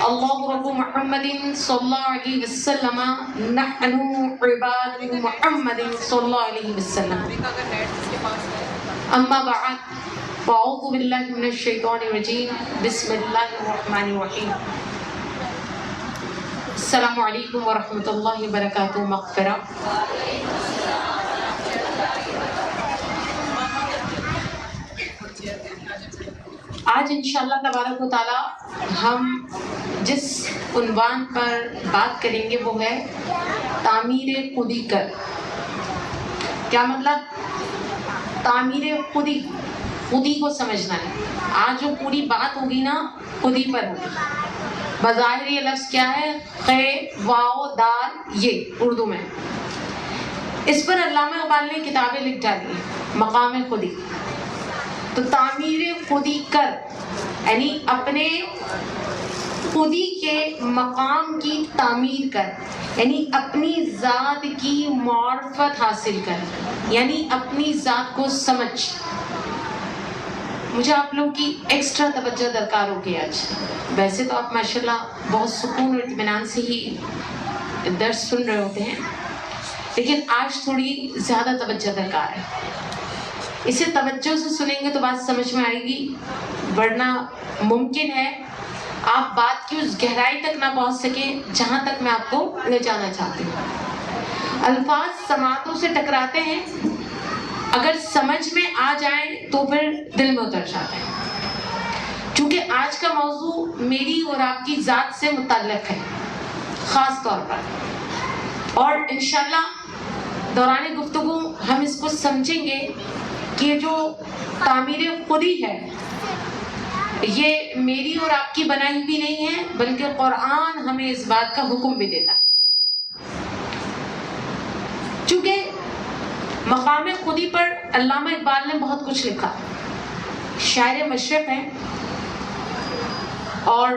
اللہ رب محمد صلی اللہ علیہ وسلم نحن عباد محمد صلی اللہ علیہ وسلم اما بعد فاعوذ باللہ من الشیطان الرجیم بسم اللہ الرحمن الرحیم السلام علیکم ورحمۃ اللہ وبرکاتہ مغفرہ. آج انشاءاللہ تبارک و تعالی ہم جس عنوان پر بات کریں گے وہ ہے تعمیر خودی کر. کیا مطلب؟ تعمیر خودی کو سمجھنا ہے. آج جو پوری بات ہوگی نا خودی پر ہوگی. بظاہر یہ لفظ کیا ہے؟ خ واو دال یہ اردو میں. اس پر علامہ اقبال نے کتابیں لکھ ڈالی ہیں. مقام خودی تو تعمیر خودی کر یعنی اپنے خودی کے مقام کی تعمیر کر، یعنی اپنی ذات کی معرفت حاصل کر، یعنی اپنی ذات کو سمجھ. مجھے آپ لوگ کی ایکسٹرا توجہ درکار ہوگی آج. ویسے تو آپ ماشاءاللہ بہت سکون اور اطمینان سے ہی درس سن رہے ہوتے ہیں، لیکن آج تھوڑی زیادہ توجہ درکار ہے. اسے توجہ سے سنیں گے تو بات سمجھ میں آئے گی، ورنہ ممکن ہے آپ بات کی اس گہرائی تک نہ پہنچ سکیں جہاں تک میں آپ کو لے جانا چاہتی ہوں. الفاظ سماعتوں سے ٹکراتے ہیں، اگر سمجھ میں آ جائیں تو پھر دل میں اتر جاتے ہیں. چونکہ آج کا موضوع میری اور آپ کی ذات سے متعلق ہے خاص طور پر، اور انشاءاللہ دوران گفتگو ہم اس کو سمجھیں گے کہ جو تعمیر خودی ہے یہ میری اور آپ کی بنائی بھی نہیں ہے، بلکہ قرآن ہمیں اس بات کا حکم بھی دیتا ہے. چونکہ مقام خودی پر علامہ اقبال نے بہت کچھ لکھا. شاعر مشرق ہیں اور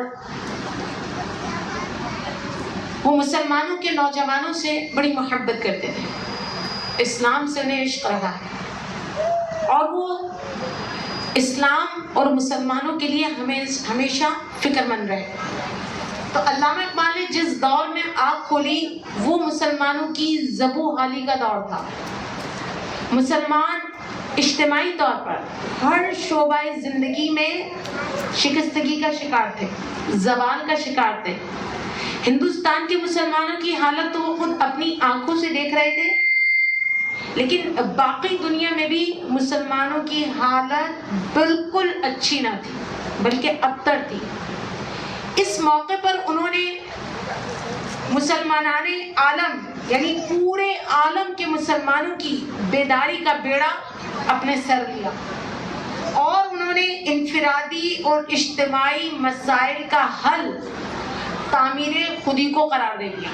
وہ مسلمانوں کے نوجوانوں سے بڑی محبت کرتے تھے. اسلام سے انہیں عشق رہا ہے اور وہ اسلام اور مسلمانوں کے لیے ہمیشہ فکر مند رہے. تو علامہ اقبال نے جس دور میں آنکھ کھولی وہ مسلمانوں کی ذبح و حالی کا دور تھا. مسلمان اجتماعی طور پر ہر شعبہ زندگی میں شکستگی کا شکار تھے، زوال کا شکار تھے. ہندوستان کے مسلمانوں کی حالت تو وہ خود اپنی آنکھوں سے دیکھ رہے تھے، لیکن باقی دنیا میں بھی مسلمانوں کی حالت بالکل اچھی نہ تھی بلکہ ابتر تھی. اس موقع پر انہوں نے مسلمانان عالم یعنی پورے عالم کے مسلمانوں کی بیداری کا بیڑا اپنے سر لیا اور انہوں نے انفرادی اور اجتماعی مسائل کا حل تعمیر خودی کو قرار دے دیا.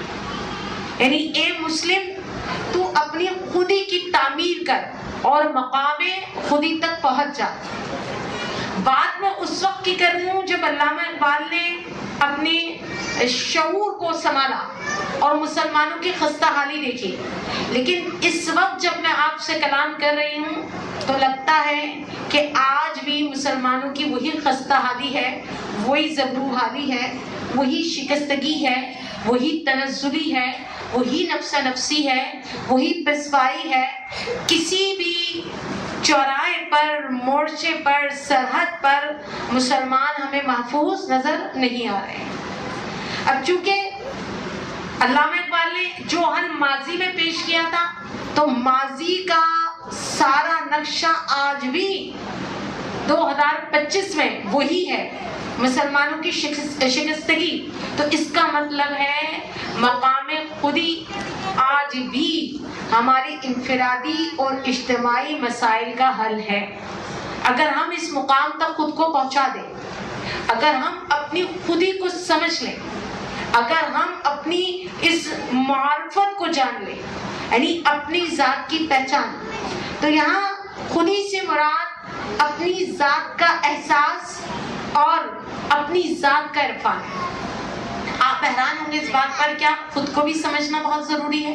یعنی اے مسلم تو اپنی خودی کی تعمیر کر اور مقام خودی تک پہنچ جا. بات میں اس وقت کی کر رہی ہوں جب علامہ اقبال نے اپنے شعور کو سنبھالا اور مسلمانوں کی خستہ حالی دیکھی. لیکن اس وقت جب میں آپ سے کلام کر رہی ہوں تو لگتا ہے کہ آج بھی مسلمانوں کی وہی خستہ حالی ہے، وہی ذبح و حالی ہے، وہی شکستگی ہے، وہی تنزلی ہے، وہی نفس نفسی ہے، وہی پسپائی ہے. کسی بھی چوراہے پر، مورچے پر، سرحد پر مسلمان ہمیں محفوظ نظر نہیں آ رہے. اب چونکہ علامہ اقبال نے جو حل ماضی میں پیش کیا تھا تو ماضی کا سارا نقشہ آج بھی 2025 میں وہی ہے، مسلمانوں کی شکستگی. تو اس کا مطلب ہے مقام خودی آج بھی ہماری انفرادی اور اجتماعی مسائل کا حل ہے. اگر ہم اس مقام تک خود کو پہنچا دیں، اگر ہم اپنی خودی کو سمجھ لیں، اگر ہم اپنی اس معرفت کو جان لیں یعنی اپنی ذات کی پہچان، تو یہاں خودی سے مراد اپنی ذات کا احساس اور اپنی ذات کا عرفان ہے. آپ حیران ہوں گے اس بات پر، کیا خود کو بھی سمجھنا بہت ضروری ہے؟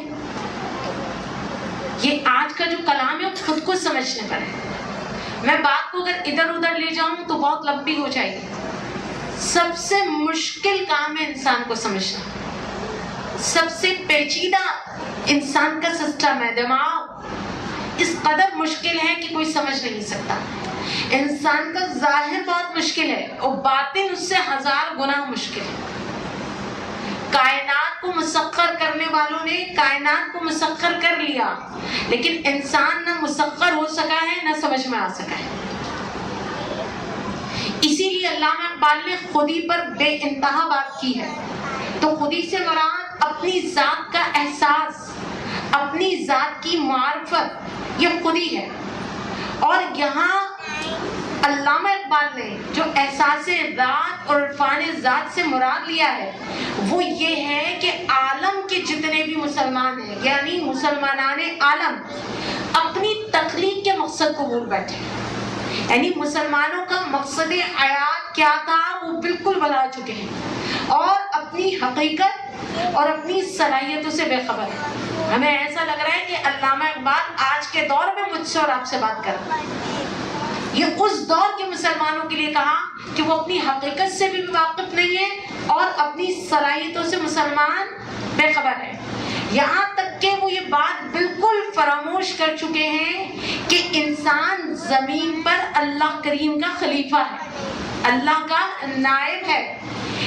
یہ آج کا جو کلام ہے خود کو سمجھنے پر ہے. میں بات کو اگر ادھر ادھر لے جاؤں تو بہت لمبی ہو جائے گی. سب سے مشکل کام ہے انسان کو سمجھنا. سب سے پیچیدہ انسان کا سسٹم ہے دماغ. اس قدر مشکل ہے کہ کوئی سمجھ نہیں سکتا. انسان کا ظاہر بہت مشکل ہے اور باطن اس سے 1000 گنا مشکل ہے. کائنات کو مسخر کرنے والوں نے کائنات کو مسخر کر لیا، لیکن انسان نہ مسخر ہو سکا ہے نہ سمجھ میں آ سکا ہے. اسی لیے علامہ اقبال نے خودی پر بے انتہا بات کی ہے. تو خودی سے مراد اپنی ذات کا احساس، اپنی ذات کی معرفت، یہ خودی ہے. اور یہاں علامہ اقبال نے جو احساس ذات اور عرفان ذات سے مراد لیا ہے وہ یہ ہے کہ عالم کے جتنے بھی مسلمان ہیں، یعنی مسلمانان عالم، اپنی تخلیق کے مقصد کو بھول بیٹھے. یعنی مسلمانوں کا مقصد حیات کیا تھا وہ بالکل بھلا چکے ہیں اور اپنی حقیقت اور اپنی صلاحیتوں سے بے خبر ہے. ہمیں ایسا لگ رہا ہے کہ علامہ اقبال آج کے دور میں مجھ سے اور آپ سے بات کر رہا ہے. یہ اس دور کے مسلمانوں کے لیے کہا کہ وہ اپنی حقیقت سے بھی واقف نہیں ہے اور اپنی صلاحیتوں سے مسلمان بے خبر ہے. یہاں تک کہ وہ یہ بات بالکل فراموش کر چکے ہیں کہ انسان زمین پر اللہ کریم کا خلیفہ ہے، اللہ کا نائب ہے.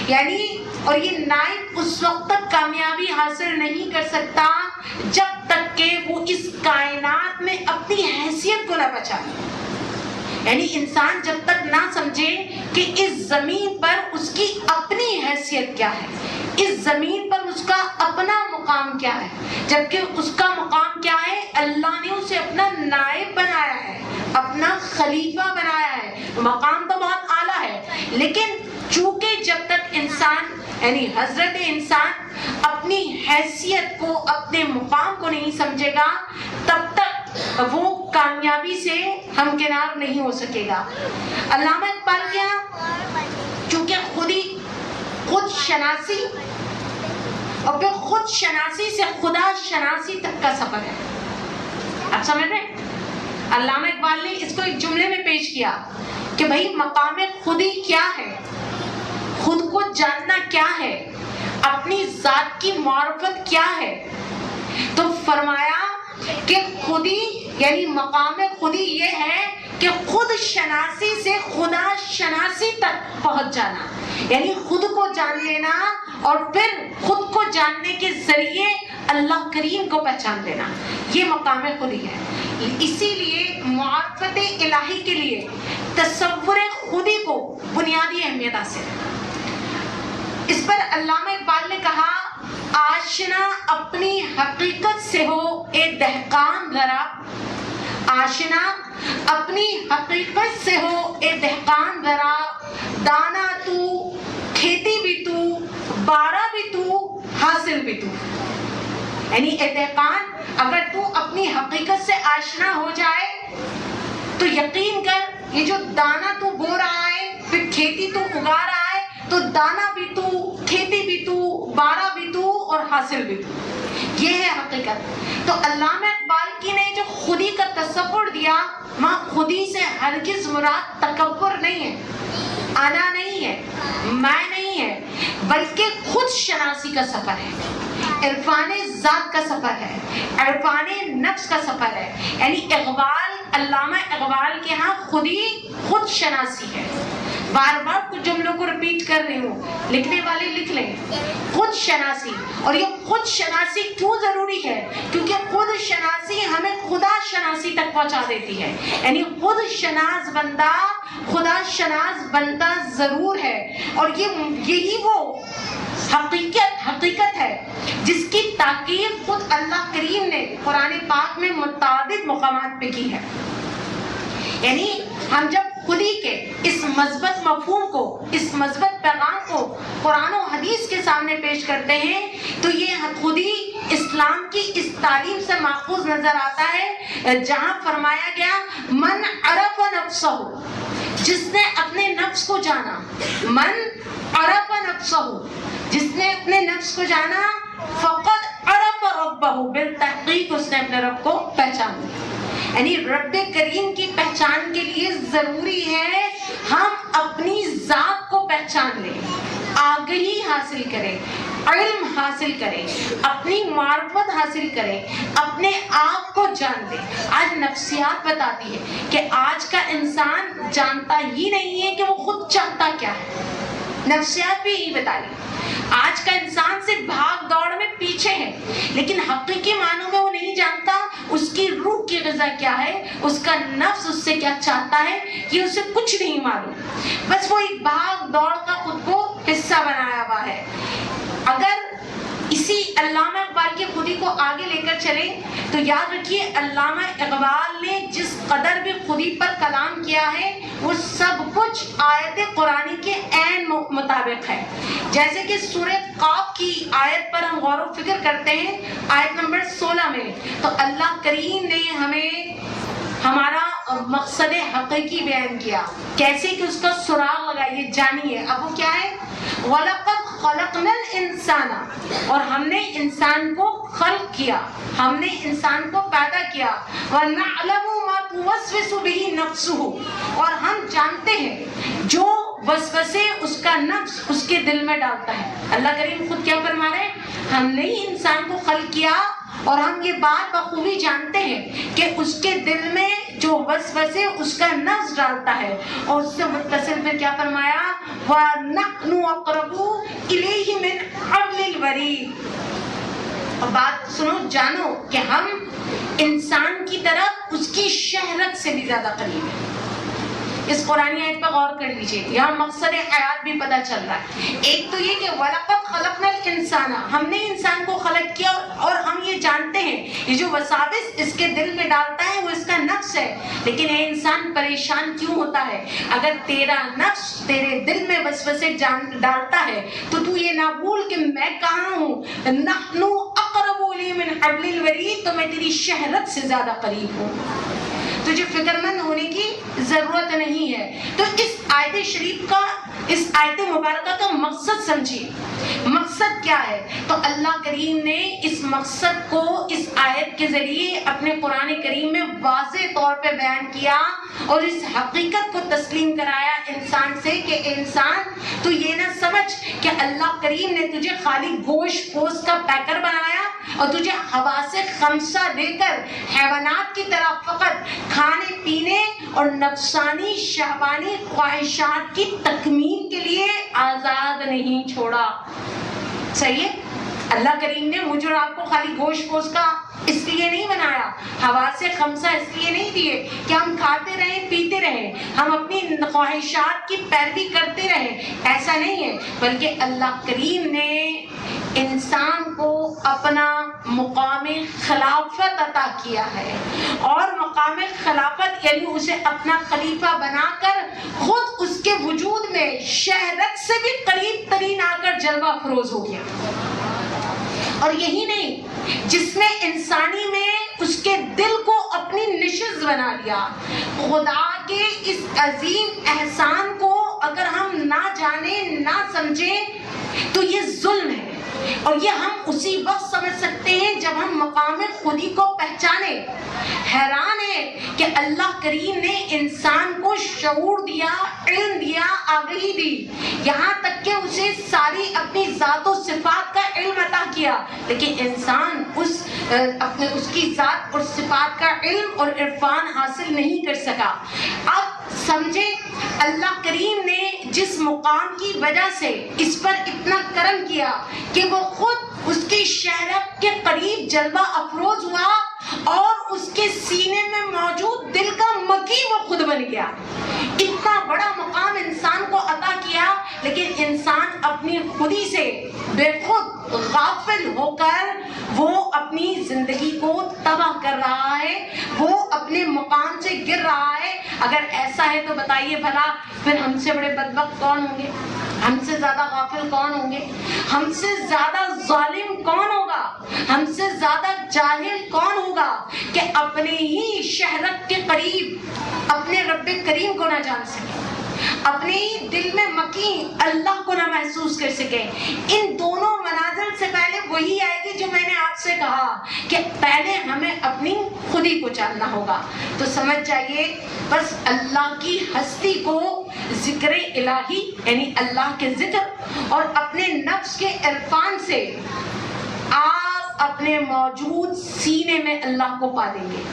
یعنی اور یہ نائب اس وقت تک کامیابی حاصل نہیں کر سکتا جب تک کہ وہ اس کائنات میں اپنی حیثیت کو نہ بچائے. یعنی انسان جب تک نہ سمجھے کہ اس زمین پر اس کی اپنی حیثیت کیا ہے، اس زمین پر اس کا اپنا مقام کیا ہے، جبکہ اس کا مقام کیا ہے، اللہ نے اسے اپنا نائب بنایا ہے، اپنا خلیفہ بنایا ہے. مقام تو بہت اعلیٰ ہے، لیکن چونکہ جب تک انسان یعنی حضرت انسان اپنی حیثیت کو، اپنے مقام کو نہیں سمجھے گا تب تک وہ کامیابی سے ہمکنار نہیں ہو سکے گا. علامہ اقبال کیا چونکہ خود شناسی اور پھر خود شناسی سے خدا شناسی تک کا سفر ہے. آپ سمجھ رہے ہیں؟ علامہ اقبال نے اس کو ایک جملے میں پیش کیا کہ بھائی مقام خودی کیا ہے، خود کو جاننا کیا ہے، اپنی ذات کی معرفت کیا ہے. تو فرمایا کہ خودی یعنی مقام خودی یہ ہے کہ خود شناسی سے خدا شناسی تک پہنچ جانا، یعنی خود کو جان لینا اور پھر خود کو جاننے کے ذریعے اللہ کریم کو پہچان لینا، یہ مقام خودی ہے. اسی لیے معرفت الہی کے لیے تصور خودی کو بنیادی اہمیت حاصل ہے. اس پر علامہ اقبال نے کہا آشنا اپنی حقیقت سے ہو اے دہقان ذرا، آشنا اپنی حقیقت سے ہو اے دہقان ذرا، دانا تو، کھیتی بھی تو، بارہ بھی تو، حاصل بھی تو. یعنی اے دہقان اگر تو اپنی حقیقت سے آشنا ہو جائے تو یقین کر یہ جو دانا تو بو رہا ہے، پھر کھیتی تو اگا رہا ہے، تو دانا بھی تو، کھیتی بھی تو، بارہ بھی تو اور حاصل بھی تو، یہ ہے حقیقت. تو علامہ اقبال کی نے جو خودی کا تصور دیا وہاں خودی سے ہرگز مراد تکبر نہیں ہے، انا نہیں ہے، میں نہیں ہے، بلکہ خود شناسی کا سفر ہے، عرفان ذات کا سفر ہے، عرفان نفس کا سفر ہے. یعنی اقبال، علامہ اقبال کے ہاں خودی خود شناسی ہے. بار بار کچھ جملوں کو ریپیٹ کر رہی ہوں، لکھنے والے لکھ لیں. خود شناسی، اور یہ خود شناسی کیوں ضروری ہے؟ کیونکہ خود شناسی ہمیں خدا شناسی تک پہنچا دیتی ہے. یعنی خود شناس بندہ خدا شناس بنتا ضرور ہے، اور یہی وہ حقیقت ہے جس کی تاکید خود اللہ کریم نے قرآن پاک میں متعدد مقامات پہ کی ہے. یعنی ہم جب خودی کے اس مثبت مفہوم کو، اس مثبت پیغام کو قرآن و حدیث کے سامنے پیش کرتے ہیں تو یہ خودی اسلام کی اس تعلیم سے ماخوذ نظر آتا ہے جہاں فرمایا گیا من عرف نفسہ، جس نے اپنے نفس کو جانا، من عرف نفسہ، جس نے اپنے نفس کو جانا، فقد عرف ربہ، بالتحقیق اس نے اپنے رب کو پہچان لیا. یعنی رب کریم کی پہچان کے لیے ضروری ہے ہم اپنی ذات کو پہچان لیں، آگہی حاصل کریں، علم حاصل کریں، اپنی معرفت حاصل کریں، اپنے آپ کو جان لیں۔ آج نفسیات بتاتی ہے کہ آج کا انسان جانتا ہی نہیں ہے کہ وہ خود چاہتا کیا ہے۔ نفسیات بھی یہی بتا رہی ہے آج کا انسان صرف بھاگ دوڑ میں پیچھے ہے، لیکن حقیقی معنوں میں وہ نہیں جانتا اس کی روح کی غذا کیا ہے، اس کا نفس اس سے کیا چاہتا ہے، یہ اسے کچھ نہیں معلوم۔ بس وہ ایک بھاگ دوڑ کا خود کو حصہ بنایا ہوا ہے۔ اگر اسی علامہ اقبال کی خودی کو آگے لے کر چلیں تو یاد رکھیے علامہ اقبال نے جس قدر بھی خودی پر کلام کیا ہے وہ سب کچھ آیت قرآنی کے عین مطابق ہے۔ جیسے کہ سورہ قاف کی آیت پر ہم غور و فکر کرتے ہیں، آیت نمبر 16 میں، تو اللہ کریم نے ہمیں ہمارا مقصد حقیقی بیان کیا، کیسے کہ اس کا سراغ لگائیے، جانیے۔ اب وہ کیا ہے؟ وَلَقَدْ خَلَقْنَا الْإِنسَانَ، اور ہم نے انسان کو خلق کیا، ہم نے انسان کو پیدا کیا، وَنَعْلَمُ مَا تُوَسْوِسُ بِهِ نَفْسُهُ، اور ہم جانتے ہیں جو وسوسے اس کا نفس اس کے دل میں ڈالتا ہے۔ اللہ کریم خود کیا فرما رہے ہیں؟ ہم نے ہی انسان کو خلق کیا اور ہم یہ بات بخوبی جانتے ہیں کہ اس کے دل میں جو وسوسے اس کا نفس ڈالتا ہے، اور اس سے متصل پھر کیا فرمایا؟ وَنَحْنُ أَقْرَبُ إِلَيْهِ مِنْ حَبْلِ الْوَرِيدِ۔ اور بات سنو، جانو کہ ہم انسان کی طرف اس کی شہرت سے بھی زیادہ قریب ہیں۔ اس قرآنی آیت پر غور کر لیجئے، یہاں مقصد حیات بھی پتہ چل رہا ہے۔ ایک تو یہ کہ وَلَقَدْ خَلَقْنَا الْإِنسَانَ، ہم نے انسان کو خلق کیا، اور ہم یہ جانتے ہیں یہ جو وساوس اس کے دل میں ڈالتا ہے وہ اس کا نفس ہے۔ لیکن اے انسان پریشان کیوں ہوتا ہے؟ اگر تیرا نفس تیرے دل میں وسوسے ڈالتا ہے تو تو یہ نہ بھول کہ میں کہاں ہوں، نحن اقرب الیہ من حبل الورید، تو میں تیری شہرت سے زیادہ قریب ہوں، تجھے فکر مند ہونے کی ضرورت نہیں ہے۔ تو اس آیت شریف کا، اس آیت مبارکہ کا مقصد سمجھیے، مقصد کیا ہے؟ تو اللہ کریم نے اس مقصد کو اس آیت کے ذریعے اپنے قرآن کریم میں واضح طور پہ بیان کیا، اور اس حقیقت کو تسلیم کرایا انسان سے کہ انسان تو یہ نہ سمجھ کہ اللہ کریم نے تجھے خالی گوشت پوست کا پیکر بنایا اور تجھے حواس خمسہ دے کر حیوانات کی طرح فقط کھانے پینے اور نفسانی شہوانی خواہشات کی تکمیل کے لیے آزاد نہیں چھوڑا۔ صحیح ہے؟ اللہ کریم نے مجھے اور آپ کو خالی گوشت پوست کا اس لیے نہیں بنایا، حواس خمسہ اس لیے نہیں دیے کہ ہم کھاتے رہیں پیتے رہیں، ہم اپنی خواہشات کی پیروی کرتے رہیں، ایسا نہیں ہے، بلکہ اللہ کریم نے انسان کو اپنا مقام خلافت عطا کیا ہے، اور مقام خلافت یعنی اسے اپنا خلیفہ بنا کر خود اس کے وجود میں شہرت سے بھی قریب ترین آ کر جلوہ افروز ہو گیا۔ اور یہی نہیں، جس نے انسانی میں اس کے دل کو اپنی نشست بنا لیا۔ خدا کے اس عظیم احسان کو اگر ہم نہ جانیں نہ سمجھیں تو یہ ظلم ہے، اور یہ ہم اسی وقت سمجھ سکتے ہیں جب ہم مقام خودی کو پہچانیں۔ حیران ہے کہ اللہ کریم نے انسان کو شعور دیا، علم دیا، آگہی دی، یہاں تک کہ اسے ساری اپنی ذات و صفات کا علم عطا کیا، لیکن انسان اس کی ذات اور صفات کا علم اور عرفان حاصل نہیں کر سکا۔ اب سمجھیں اللہ کریم نے جس مقام کی وجہ سے اس پر اتنا کرم کیا کہ وہ خود اس کی شہرت کے قریب جلوہ افروز ہوا، اور اس کے سینے میں موجود دل کا مکی وہ خود بن گیا۔ اتنا بڑا مقام انسان کو عطا کیا، لیکن انسان اپنی خودی سے بے خود غافل ہو کر وہ اپنی زندگی کو تباہ کر رہا ہے، وہ اپنے مقام سے گر رہا ہے۔ اگر ایسا ہے تو بتائیے بھلا پھر ہم سے بڑے بدبخت کون ہوں گے؟ ہم سے زیادہ غافل کون ہوں گے؟ ہم سے زیادہ ظالم کون ہوگا؟ ہم سے زیادہ جاہل کون ہوگا کہ اپنے ہی شہرت کے قریب اپنے رب کریم کو نہ جان سکے، اپنے دل میں مکین اللہ کو نہ محسوس کر سکے، ان دونوں منازل سے پہلے وہی آئے گی جو میں نے آپ سے کہا کہ پہلے ہمیں اپنی خودی کو جاننا ہوگا۔ تو سمجھ جائیے بس اللہ کی ہستی کو ذکر الہی یعنی اللہ کے ذکر اور اپنے نفس کے عرفان سے آپ اپنے موجود سینے میں اللہ کو پا دیں گے۔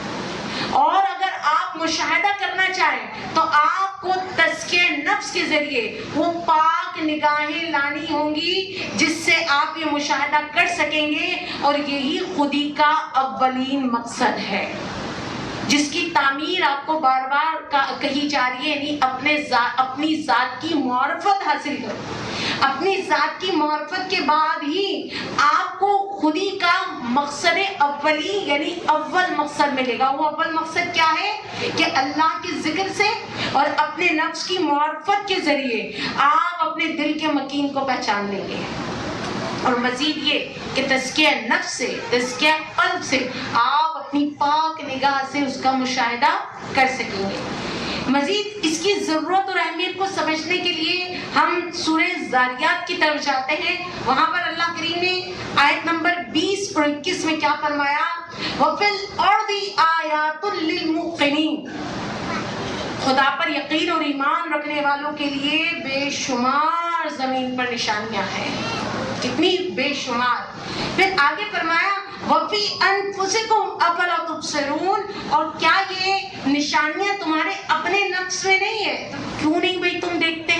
اور اگر آپ مشاہدہ کرنا چاہیں تو آپ کو تزکیہ نفس کے ذریعے وہ پاک نگاہیں لانی ہوں گی جس سے آپ یہ مشاہدہ کر سکیں گے، اور یہی خودی کا اولین مقصد ہے جس کی تعمیر آپ کو بار بار کہی جا رہی ہے، یعنی اپنی ذات کی معرفت حاصل کرو۔ اپنی ذات کی معرفت کے بعد ہی آپ کو خودی کا مقصد اولی یعنی اول مقصد ملے گا۔ وہ اول مقصد کیا ہے کہ اللہ کے ذکر سے اور اپنے نفس کی معرفت کے ذریعے آپ اپنے دل کے مکین کو پہچان لیں گے، اور مزید یہ کہ تزکیہ نفس سے تزکیہ قلب سے آپ اپنی پاک نگاہ سے اس کا مشاہدہ کر سکیں گے۔ مزید اس کی ضرورت اور اہمیت کو سمجھنے کے لیے ہم سورہ زاریات کی طرف جاتے ہیں۔ وہاں پر اللہ کریم نے آیت نمبر 20 اور 21 میں کیا فرمایا؟ وَفِي الْأَرْضِ آیَاتٌ لِّلْمُوقِنِينَ، خدا پر یقین اور ایمان رکھنے والوں کے لیے بے شمار زمین پر نشانیاں ہیں، کتنی بے شمار۔ پھر آگے فرمایا وَفِي أَنفُسِكُمْ أَفَلَا تُبْصِرُونَ، اور کیا یہ نشانیاں تمہارے اپنے نفس میں نہیں ہے؟ تو کیوں نہیں بھائی تم دیکھتے؟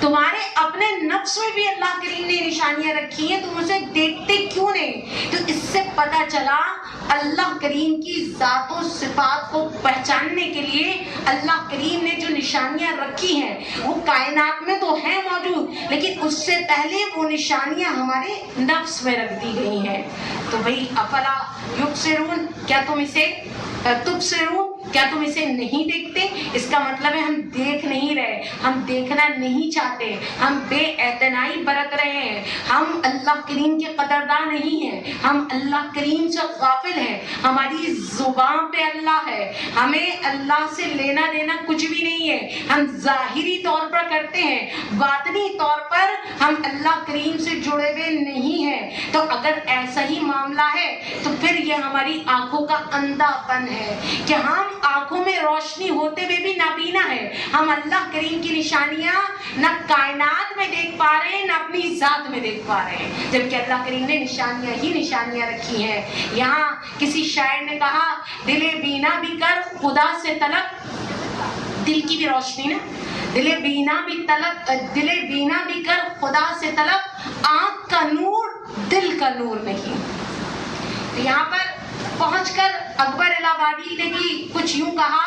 تمہارے اپنے نفس میں بھی اللہ کریم نے نشانیاں رکھی ہیں، تم اسے دیکھتے کیوں نہیں؟ تو اس سے پتہ چلا اللہ کریم کی ذات و صفات کو پہچاننے کے لیے اللہ کریم نے جو نشانیاں رکھی ہیں وہ کائنات میں تو ہیں موجود، لیکن اس سے پہلے وہ نشانیاں ہمارے نفس میں رکھ دی گئی ہیں۔ تو بھئی افلا یبصرون، کیا تم اسے تبصرون، کیا تم اسے نہیں دیکھتے؟ اس کا مطلب ہے ہم دیکھ نہیں رہے، ہم دیکھنا نہیں چاہتے، ہم بے اعتنائی برت رہے ہیں، ہم اللہ کریم کے قدردان نہیں ہیں، ہم اللہ کریم سے غافل ہیں، ہماری زبان پہ اللہ ہے، ہمیں اللہ سے لینا دینا کچھ بھی نہیں ہے، ہم ظاہری طور پر کرتے ہیں، باطنی طور پر ہم اللہ کریم سے جڑے ہوئے نہیں ہیں۔ تو اگر ایسا ہی معاملہ ہے تو پھر یہ ہماری آنکھوں کا اندھا پن ہے کہ ہم آنکھوں میں روشنی ہوتے ہوئے بھی نابینا ہے، ہم اللہ کریم کی نشانیاں نہ کائنات میں دیکھ پا رہے ہیں نہ اپنی ذات میں دیکھ پا رہے ہیں، جبکہ اللہ کریم نے نشانیاں ہی نشانیاں رکھی ہیں۔ یہاں کسی شاعر نے کہا دل بینا بھی کر خدا سے طلب، دل کی بھی روشنی نا، دل بینا بھی کر خدا سے طلب، آنکھ کا نور دل کا نور نہیں۔ تو یہاں پر پہنچ کر اکبر الہ آبادی نے بھی کچھ یوں کہا،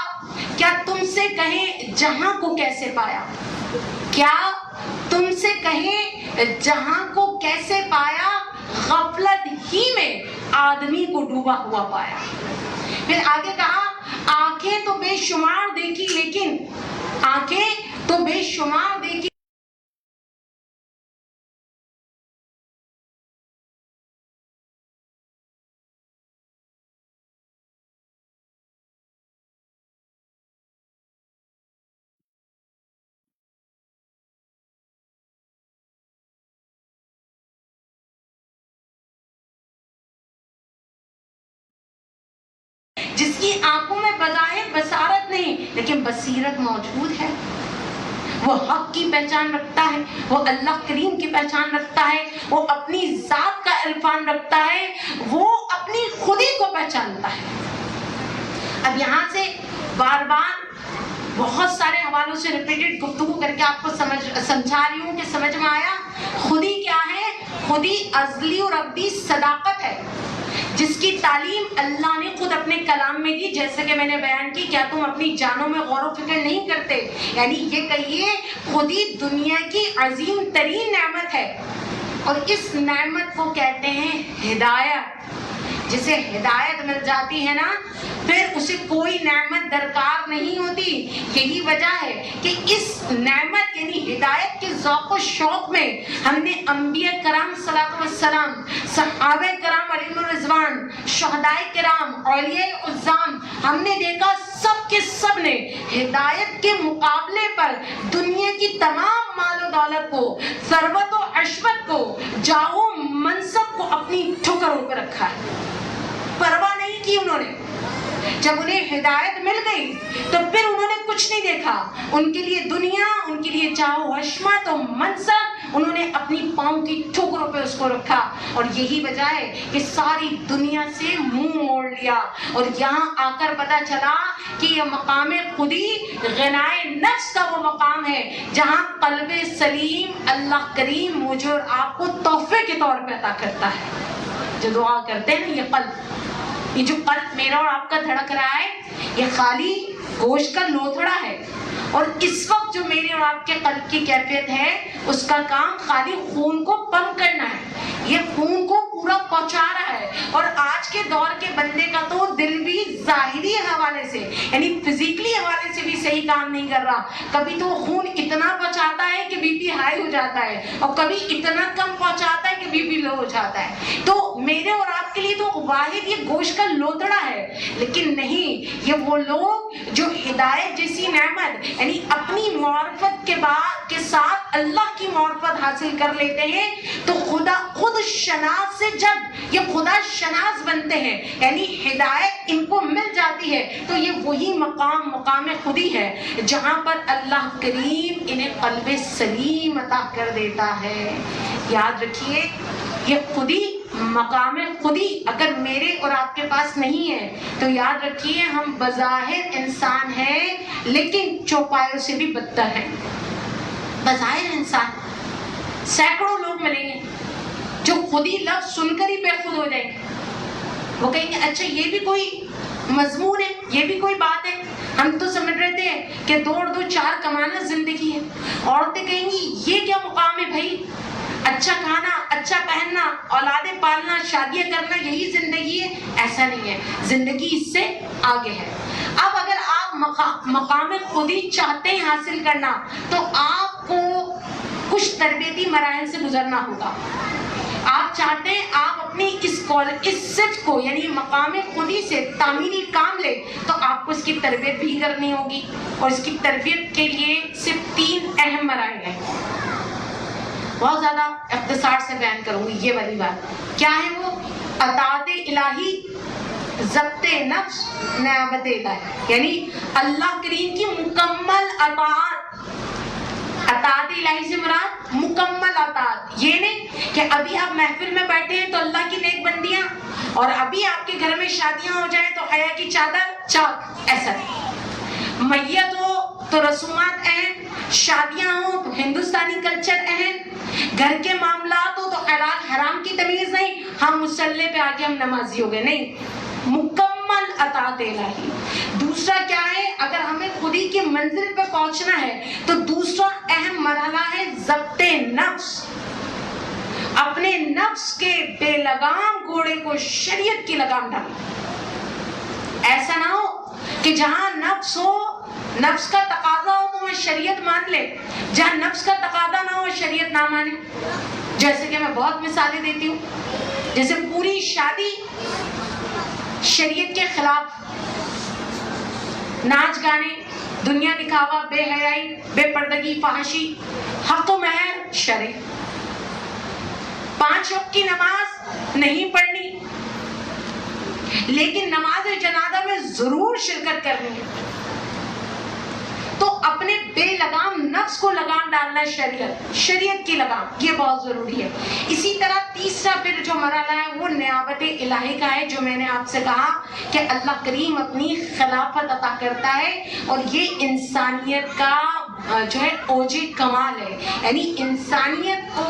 کیا تم سے کہیں جہاں کو کیسے پایا، کیا تم سے کہیں جہاں کو کیسے پایا، غفلت ہی میں آدمی کو ڈوبا ہوا پایا۔ پھر آگے کہا آنکھیں تو بے شمار دیکھی، لیکن آنکھیں تو بے شمار دیکھی جس کی آنکھوں میں بظاہر بصارت نہیں لیکن بصیرت موجود ہے، وہ حق کی پہچان رکھتا ہے، وہ اللہ کریم کی پہچان رکھتا ہے، وہ اپنی ذات کا عرفان رکھتا ہے، وہ اپنی خودی کو پہچانتا ہے۔ اب یہاں سے بار بار بہت سارے حوالوں سے ریپیٹڈ گفتگو کر کے آپ کو سمجھا رہی ہوں کہ سمجھ میں آیا۔ خودی کیا ہے؟ خودی ازلی اور ابدی صداقت ہے جس کی تعلیم اللہ نے خود اپنے کلام میں دی، جیسے کہ میں نے بیان کی۔ کیا تم اپنی جانوں میں غور و فکر نہیں کرتے؟ یعنی یہ کہیے خودی دنیا کی عظیم ترین نعمت ہے، اور اس نعمت کو کہتے ہیں ہدایت۔ جسے ہدایت مل جاتی ہے نا پھر اسے کوئی نعمت درکار نہیں ہوتی. یہی وجہ ہے کہ اس نعمت یعنی ہدایت کے ذوق و شوق میں ہم نے انبیاء کرام صلی اللہ علیہ وسلم، صحابہ کرام علیہ الرضوان، شہداء کرام، اولیاء عظام، ہم نے دیکھا سب کے سب نے ہدایت کے مقابلے پر دنیا کی تمام مال و دولت کو، ثروت و عشمت کو، جاہ و منصب کو اپنی ٹھکروں پر رکھا ہے. پرواہ نہیں کی انہوں نے. جب انہیں ہدایت مل گئی تو پھر انہوں نے کچھ نہیں دیکھا. ان کے لیے دنیا، ان کے لیے جاہ و حشمت و منصب، انہوں نے اپنی پاؤں کی ٹھوکروں پہ اس کو رکھا. اور یہی وجہ ہے کہ ساری دنیا سے منہ موڑ لیا اور یہاں آ کر پتا چلا کہ یہ مقام خودی غنائے نفس کا وہ مقام ہے جہاں قلب سلیم اللہ کریم مجھے اور آپ کو تحفے کے طور پہ عطا کرتا ہے. جو دعا کرتے ہیں نا یہ قلب، یہ جو قلب میرا اور آپ کا دھڑک رہا ہے یہ خالی گوشت کا لوتھڑا ہے. اور اس وقت جو میرے اور آپ کے قلب کی کیفیت ہے اس کا کام خالی خون کو پمپ کرنا ہے. یہ خون کو پورا پہنچا رہا ہے. اور آج کے دور کے بندے کا تو دل بھی ظاہری حوالے سے یعنی فزیکلی حوالے سے بھی صحیح کام نہیں کر رہا. کبھی تو خون اتنا پہنچاتا ہے کہ بی پی ہائی ہو جاتا ہے اور کبھی اتنا کم پہنچاتا ہے کہ بی پی لو ہو جاتا ہے. تو میرے اور آپ کے لیے تو واحد یہ گوشت کا لوتڑا ہے. لیکن نہیں، یہ وہ لوگ جو ہدایت جیسی نعمت یعنی اپنی معرفت کے بعد کے ساتھ اللہ کی معرفت حاصل کر لیتے ہیں تو خود شناس سے جب یہ خدا شناس بنتے ہیں یعنی ہدایت ان کو مل جاتی ہے تو یہ وہی مقام خودی ہے جہاں پر اللہ کریم انہیں قلب سلیم عطا کر دیتا ہے. یاد رکھیے یہ خودی مقام خودی اگر میرے اور آپ کے پاس نہیں ہے تو یاد رکھیے ہم بظاہر انسان ہیں لیکن چوپایوں سے بھی بدتر ہیں. بظاہر انسان سینکڑوں لوگ ملیں گے جو خودی لفظ سن کر ہی بے خود ہو جائیں گے. وہ کہیں گے اچھا یہ بھی کوئی مضمون ہے، یہ بھی کوئی بات ہے. ہم تو سمجھ رہے تھے کہ دوڑ دو چار کمانا زندگی ہے. عورتیں کہیں گی یہ کیا مقام ہے بھائی، اچھا کھانا، اچھا پہننا، اولادیں پالنا، شادیاں کرنا یہی زندگی ہے. ایسا نہیں ہے، زندگی اس سے آگے ہے. اب اگر آپ مقام خودی چاہتے ہیں حاصل کرنا تو آپ کو کچھ تربیتی مراحل سے گزرنا ہوگا. آپ چاہتے ہیں آپ اپنی اس صفت کو یعنی مقام خودی سے تعمیری کام لے تو آپ کو اس کی تربیت بھی کرنی ہوگی. اور اس کی تربیت کے لیے صرف 3 اہم مراحل ہیں. بہت زیادہ اختصار سے بیان کروں گی یہ والی بات. کیا ہے وہ؟ اطاعت الہی، ضبط نفس، نیابت الہی یعنی اللہ کریم کی مکمل اطاعت. اطاعت الہی سے مراد مکمل اطاعت. یہ نہیں کہ ابھی آپ محفل میں بیٹھے ہیں تو اللہ کی نیک بندیاں اور ابھی آپ کے گھر میں شادیاں ہو جائیں تو حیا کی چادر چاک. ایسا نہیں. میت ہو تو رسومات اہم، شادیاں ہوں تو ہندوستانی کلچر اہم، گھر کے معاملات ہو تو حلال حرام کی تمیز نہیں، ہم مصلی پہ آگے ہم نمازی ہو گئے. نہیں، مکمل اطاعت الہی. دوسرا کیا ہے؟ اگر ہمیں خودی کی منزل پہ پہنچنا ہے تو دوسرا اہم مرحلہ ہے ضبط نفس. اپنے نفس کے بے لگام گھوڑے کو شریعت کی لگام ڈالیں. ایسا نہ ہو کہ جہاں نفس ہو، نفس کا تقاضا ہو تو میں شریعت مان لے، جہاں نفس کا تقاضا نہ ہو شریعت نہ مانے. جیسے کہ میں بہت مثالیں دیتی ہوں، جیسے پوری شادی شریعت کے خلاف، ناچ گانے، دنیا دکھاوا، بے حیائی، بے پردگی، فحاشی، حق و مہر شرع. 5 وقت کی نماز نہیں پڑھنی لیکن نماز جنازہ میں ضرور شرکت کرنی ہے. تو اپنے بے لگام نفس کو لگام ڈالنا ہے شریعت کی لگام، یہ بہت ضروری ہے. اسی طرح تیسرا پھر جو مرحلہ ہے وہ نیابت الہی کا ہے، جو میں نے آپ سے کہا کہ اللہ کریم اپنی خلافت عطا کرتا ہے اور یہ انسانیت کا جو ہے اوج کمال ہے. یعنی انسانیت کو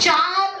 4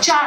4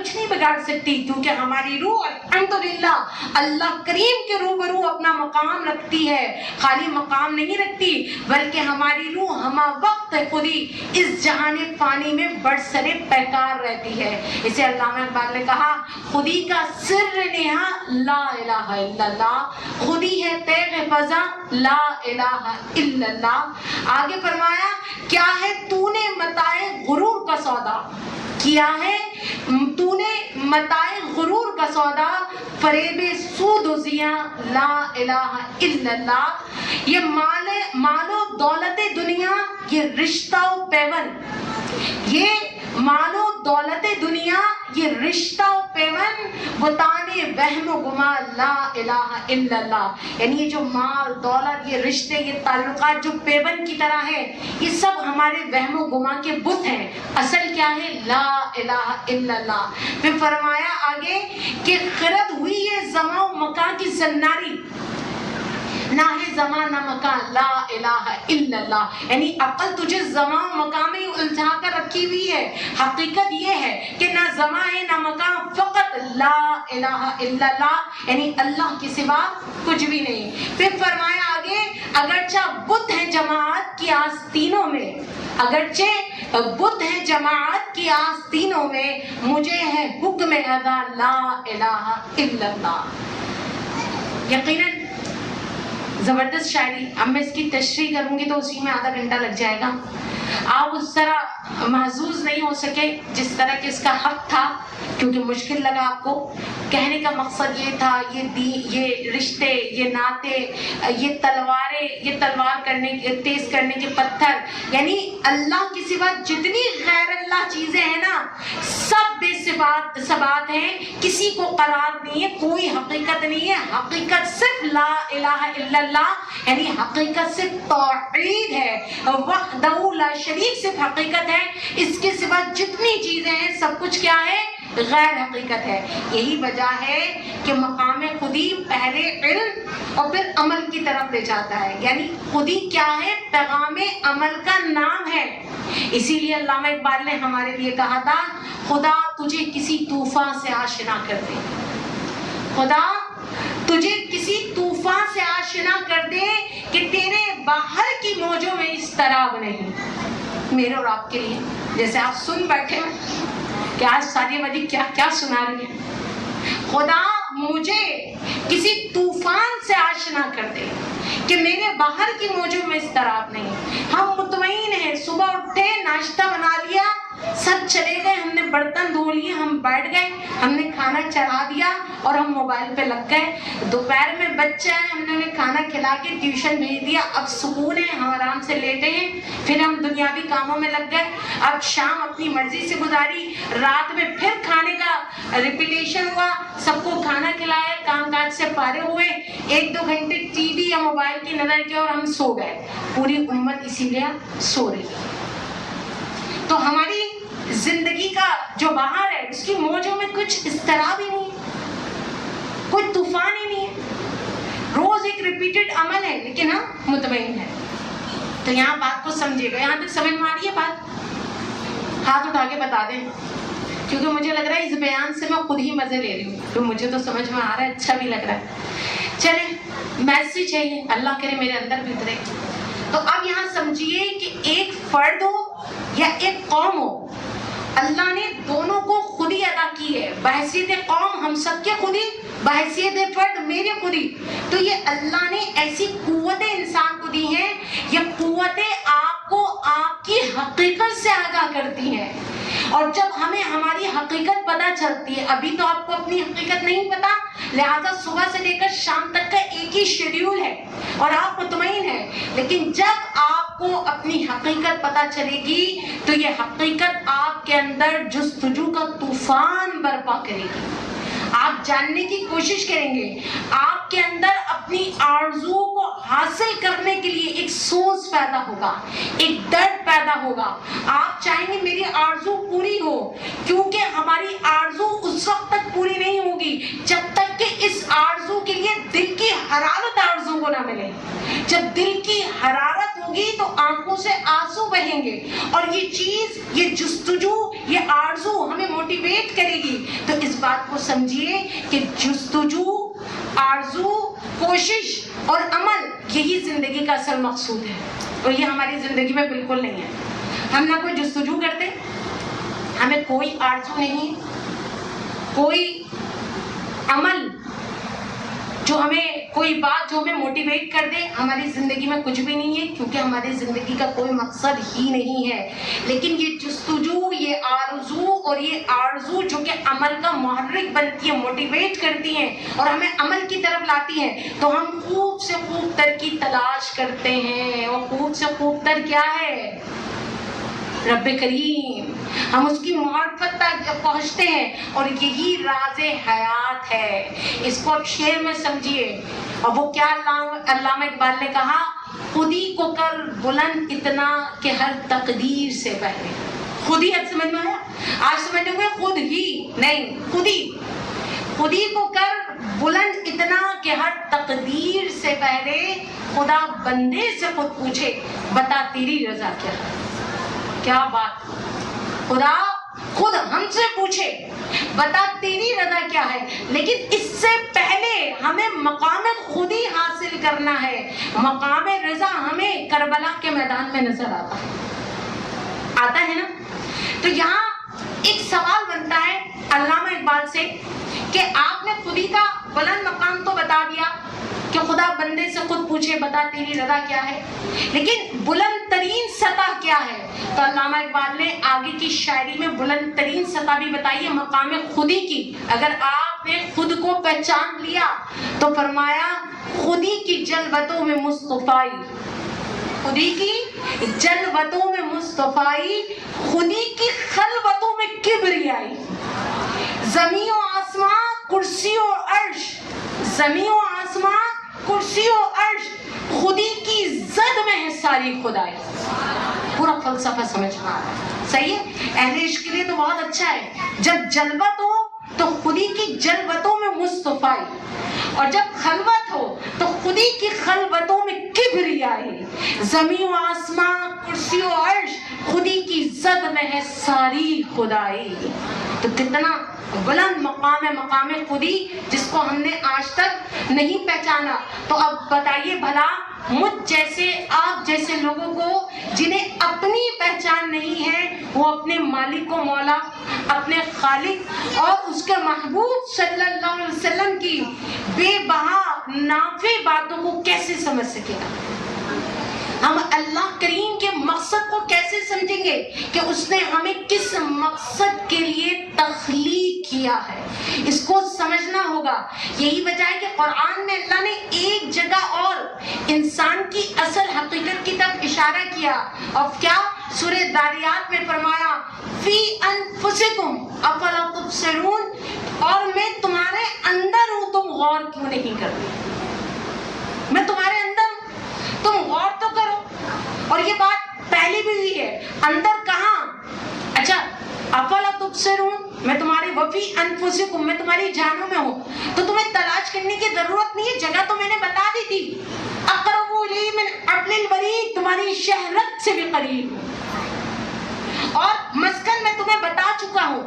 کچھ نہیں بگاڑ سکتی، کیونکہ ہماری روح الحمدللہ اللہ کریم کے روبرو اپنا مقام رکھتی ہے، خالی مقام نہیں رکھتی بلکہ ہماری روح ہما وقت خودی اس جہان فانی میں برسرے پیکار رہتی ہے۔ اسے علامہ اقبال نے کہا خودی کا سر نہا لا الہ الا اللہ، خودی ہے تیغ فضا لا الہ الا اللہ۔ آگے فرمایا کیا ہے تو نے متاع غرور کا سودا، کیا ہے تو نے متاع غرور کا سودا، فریب سود و زیاں لا الہ الا اللہ۔ یہ مال و دولت دنیا، یہ رشتہ و پیون، یہ مال و دولت دنیا، یہ رشتہ و پیون، بتانے وہم و گما لا الہ الا اللہ۔ یعنی یہ جو مال دولت، یہ رشتے، یہ تعلقات جو پیون کی طرح ہے، یہ سب ہمارے وہم و گما کے بت ہیں، اصل کیا ہے لا الہ الا اللہ۔ پھر فرمایا آگے کہ خرد ہوئی یہ زمان و مکان کی زناری، نہ ہے زمان نہ مکان لا الہ الا اللہ۔ یعنی عقل تجھے زمان و مکان میں الجھا کر رکھی ہوئی ہے، حقیقت یہ ہے کہ نہ زمان ہے نہ مکان، فقط لا الہ الا اللہ، یعنی اللہ کے سوا کچھ بھی نہیں۔ پھر فرمایا آگے اگرچہ بت ہے جماعت کی آستینوں میں، اگرچہ بت ہے جماعت کی آستینوں میں، مجھے ہے حکم ادا لا الہ الا اللہ۔ یقیناً زبردست شاعری، اب میں اس کی تشریح کروں گی تو اسی میں آدھا گھنٹہ لگ جائے گا۔ آپ اس طرح محظوظ نہیں ہو سکے جس طرح کہ اس کا حق تھا، کیونکہ مشکل لگا آپ کو۔ کہنے کا مقصد یہ تھا یہ رشتے، یہ ناطے، یہ تلواریں، یہ تلوار کرنے تیز کرنے کے پتھر، یعنی اللہ کے سوا جتنی غیر اللہ چیزیں ہیں نا سب بے ثبات ہیں، کسی کو قرار نہیں ہے، کوئی حقیقت نہیں ہے۔ حقیقت صرف لا الہ الا اللہ، یعنی حقیقت صرف توحید ہے، وحدہ لا شریک صرف حقیقت ہے۔ اس کے سوا جتنی چیزیں ہیں سب کچھ کیا ہے غیر حقیقت ہے۔ یہی وجہ ہے کہ مقام خودی پہلے علم اور پھر عمل کی طرف لے جاتا ہے، یعنی خودی کیا ہے پیغام عمل کا نام ہے۔ اسی لیے علامہ اقبال نے ہمارے لیے کہا تھا خدا تجھے کسی طوفان سے آشنا کر دے، خدا تجھے کسی طوفان سے آشنا کر دے کہ تیرے باہر کی موجوں میں اضطراب نہیں۔ میرے اور آپ کے لیے جیسے آپ سن بیٹھے ہیں کہ آج ساریہ مدی کیا کیا سنا رہی ہے، خدا مجھے کسی طوفان سے آشنا کر دے کہ میرے باہر کی موجوں میں اضطراب نہیں۔ ہم مطمئن ہیں، صبح اٹھے ناشتہ بنا لیا، سب چلے گئے، ہم نے برتن دھو لیے، ہم بیٹھ گئے، ہم نے کھانا چڑھا دیا اور ہم موبائل پہ لگ گئے۔ دوپہر میں بچہ ہے، ہم نے انہیں کھانا کھلا کے ٹیوشن بھیج دیا، اب سکون ہے، ہم آرام سے لیٹے ہیں، پھر ہم دنیاوی کاموں میں لگ گئے۔ اب شام اپنی مرضی سے گزاری، رات میں پھر کھانے کا ریپیٹیشن ہوا، سب کو کھانا کھلایا، کام کاج سے فارغ ہوئے، 1-2 گھنٹے ٹی وی یا موبائل کی نظر کی اور ہم سو گئے۔ پوری امت اسی لیے سو رہی ہے۔ تو ہماری زندگی کا جو بہار ہے اس کی موجوں میں کچھ اضطراب ہی نہیں ہے، کوئی طوفان ہی نہیں ہے، روز ایک ریپیٹڈ عمل ہے لیکن ہم مطمئن ہیں۔ تو یہاں بات کو سمجھے گا، یہاں تک سمجھ میں آ رہی ہے بات؟ ہاتھ اٹھا کے بتا دیں، کیونکہ مجھے لگ رہا ہے اس بیان سے میں خود ہی مزے لے رہی ہوں، تو مجھے تو سمجھ میں آ رہا ہے، اچھا بھی لگ رہا ہے۔ چلیں میسیج ہے یہ، اللہ کرے میرے اندر بھی اترے۔ تو اب یہاں سمجھیے کہ ایک فرد ہو یا ایک قوم ہو، اللہ نے دونوں کو خودی عطا کی ہے، بحیثیت قوم ہم سب کے خودی، بحیثیت فرد میرے خودی۔ تو یہ اللہ نے ایسی قوتیں انسان کو دی ہیں، یہ قوتیں آپ کو آپ کی حقیقت سے آگاہ کرتی ہیں، اور جب ہمیں ہماری حقیقت پتہ چلتی ہے، ابھی تو آپ کو اپنی حقیقت نہیں پتہ، لہذا صبح سے لے کر شام تک کا ایک ہی شیڈیول ہے اور آپ مطمئن ہیں، لیکن جب آپ کو اپنی حقیقت پتہ چلے گی تو یہ حقیقت آپ کے اندر جستجو کا طوفان برپا کرے گی، آپ جاننے کی کوشش کریں گے، آپ کے اندر اپنی آرزو کو حاصل کرنے کے لیے ایک سوز پیدا ہوگا، ایک درد پیدا ہوگا، آپ چاہیں گے میری آرزو پوری ہو، کیونکہ ہماری آرزو اس وقت تک پوری نہیں ہوگی جب تک کہ اس آرزو کے لیے دل کی حرارت آرزو کو نہ ملے۔ جب دل کی حرارت ہوگی تو آنکھوں سے آنسو بہیں گے، اور یہ چیز، یہ جستجو، یہ آرزو ہمیں موٹیویٹ کرے گی۔ تو اس بات کو سمجھیے کہ جستجو، آرزو، کوشش اور عمل یہی زندگی کا اصل مقصود ہے، اور یہ ہماری زندگی میں بالکل نہیں ہے۔ ہم نہ کوئی جستجو کرتے، ہمیں کوئی آرزو نہیں، کوئی عمل جو ہمیں، کوئی بات جو ہمیں موٹیویٹ کر دے، ہماری زندگی میں کچھ بھی نہیں ہے، کیونکہ ہماری زندگی کا کوئی مقصد ہی نہیں ہے۔ لیکن یہ جستجو، یہ آرزو اور یہ آرزو جو کہ عمل کا محرک بنتی ہے، موٹیویٹ کرتی ہیں اور ہمیں عمل کی طرف لاتی ہیں، تو ہم خوب سے خوب تر کی تلاش کرتے ہیں، اور خوب سے خوب تر کیا ہے؟ رب کریم، ہم اس کی معرفت تک پہنچتے ہیں، اور یہی راز حیات ہے۔ اس کو اب شعر میں سمجھیے، اور وہ کیا علامہ اقبال نے کہا، خودی کو کر بلند اتنا کہ ہر تقدیر سے پہلے۔ خودی اب سمجھ میں آیا؟ آج سمجھیں گے خود ہی نہیں، خودی کو کر بلند اتنا کہ ہر تقدیر سے پہلے خدا بندے سے خود پوچھے بتا تیری رضا کیا ہے۔ کیا بات! خدا خود ہم سے پوچھے بتا تیری رضا کیا ہے، لیکن اس سے پہلے ہمیں مقام خودی حاصل کرنا ہے۔ مقام رضا ہمیں کربلا کے میدان میں نظر آتا ہے نا۔ تو یہاں ایک سوال بنتا ہے علامہ اقبال سے کہ آپ نے خودی کا بلند مقام تو بتا دیا کہ خدا بندے سے خود پوچھے بتا تیری رضا کیا ہے، لیکن بلند ترین سطح کیا ہے؟ تو علامہ اقبال نے آگے کی شاعری میں بلند ترین سطح بھی بتائی ہے مقام خودی کی۔ اگر آپ نے خود کو پہچان لیا تو فرمایا خودی کی جلوتوں میں مصطفائی، خودی کی جلوتوں میں مصطفائی، خودی کی خلوتوں میں کبریائی، زمین و آسمان کرسی و عرش، زمین و آسمان کرسی و عرش، خودی کی زد میں ہے ساری خدائی۔ پورا فلسفہ سمجھنا صحیح ہے؟ اہل عشق کے لیے تو بہت اچھا ہے، جب جلوت ہو تو خودی کی جلوتوں میں مصطفائی، اور جب خلوت ہو تو خودی کی خلوتوں میں کبریائی، زمین و آسمان کرسی و عرش، خودی کی زد میں ہے ساری خدائی۔ تو کتنا بلند مقام ہے مقام خودی، جس کو ہم نے آج تک نہیں پہچانا۔ تو اب بتائیے بھلا مجھ جیسے، آپ جیسے لوگوں کو جنہیں اپنی پہچان نہیں ہے، وہ اپنے مالک و مولا، اپنے خالق اور اس کے محبوب صلی اللہ علیہ وسلم کی بے بہا نافع باتوں کو کیسے سمجھ سکے گا؟ ہم اللہ کریم کے مقصد کو کیسے سمجھیں گے کہ اس نے ہمیں کس مقصد کے لیے تخلیق کیا ہے؟ اس کو سمجھنا ہوگا۔ یہی وجہ ہے کہ قرآن میں اللہ نے ایک جگہ اور انسان کی اصل حقیقت کی طرف اشارہ کیا، اور کیا؟ سورہ داریات میں فرمایا فی انفسکم افلا تبصرون، اور میں تمہارے اندر ہوں، تم غور کیوں نہیں کرتے؟ میں تمہارے اندر ہوں، تم غور تو کرو۔ اور یہ بات پہلی بھی ہوئی ہے، اندر کہاں؟ اچھا افلا تبصرون، میں تمہاری وفی انفسکم، میں تمہاری جانوں میں ہوں، تو تمہیں تلاش کرنے کی ضرورت نہیں ہے، جگہ تو میں نے بتا دی تھی۔ اقرب الی من حبل الورید، تمہاری شہرت سے بھی قریب ہوں، اور مسکن میں تمہیں بتا چکا ہوں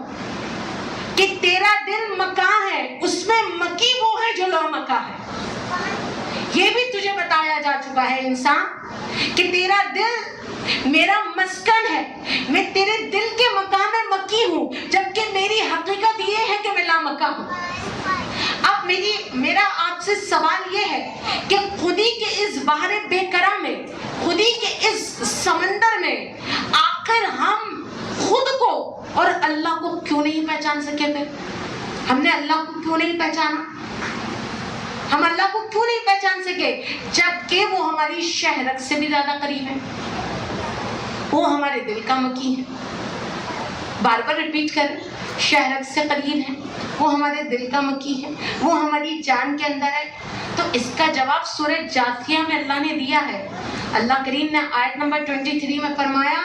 کہ تیرا دل مکان ہے، اس میں مکی وہ ہے جو لامکا ہے۔ یہ بھی تجھے بتایا جا چکا ہے انسان کہ تیرا دل میرا مسکن ہے، میں تیرے دل کے مقام میں مکی ہوں، جبکہ میری حقیقت یہ ہے کہ میں لامکا ہوں۔ اب میرا آپ سے سوال یہ ہے کہ خودی کے اس بحر بے کرم میں، خودی کے اس سمندر میں، آخر ہم خود کو اور اللہ کو کیوں نہیں پہچان سکے؟ پھر ہم نے اللہ کو کیوں نہیں پہچانا؟ ہم اللہ کو کیوں نہیں پہچان سکے جبکہ وہ ہماری شہرت سے بھی زیادہ قریب ہے، وہ ہمارے دل کا مکی ہے۔ بار بار ریپیٹ کریں، شہرت سے قریب ہے، وہ ہمارے دل کا مکی ہے، وہ ہماری جان کے اندر ہے۔ تو اس کا جواب سورہ جاثیہ میں اللہ نے دیا ہے. اللہ کریم نے آیت نمبر 23 میں فرمایا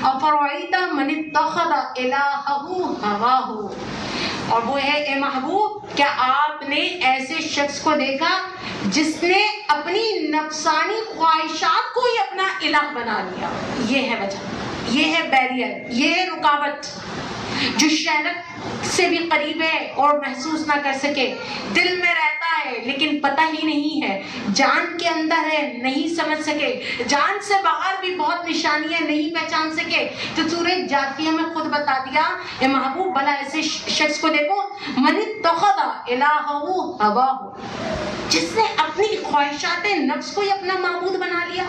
افرأیت من اتخذ الہہ ہواہ، اور وہ ہے اے محبوب کیا آپ نے ایسے شخص کو دیکھا جس نے اپنی نفسانی خواہشات کو ہی اپنا الہ بنا لیا. یہ ہے وجہ، یہ ہے بیریئر، یہ ہے رکاوٹ جو شہرت سے بھی قریب ہے اور محسوس نہ کر سکے، دل میں رہتا ہے لیکن پتہ ہی نہیں ہے، جان کے اندر ہے نہیں سمجھ سکے، جان سے باہر بھی بہت نشانیاں نہیں پہچان سکے. تو سورہ جاثیہ میں خود بتا دیا اے محبوب بھلا ایسے شخص کو دیکھو من اتخذ الہہ ہواہ، جس نے اپنی خواہشات نفس کو ہی اپنا معبود بنا لیا.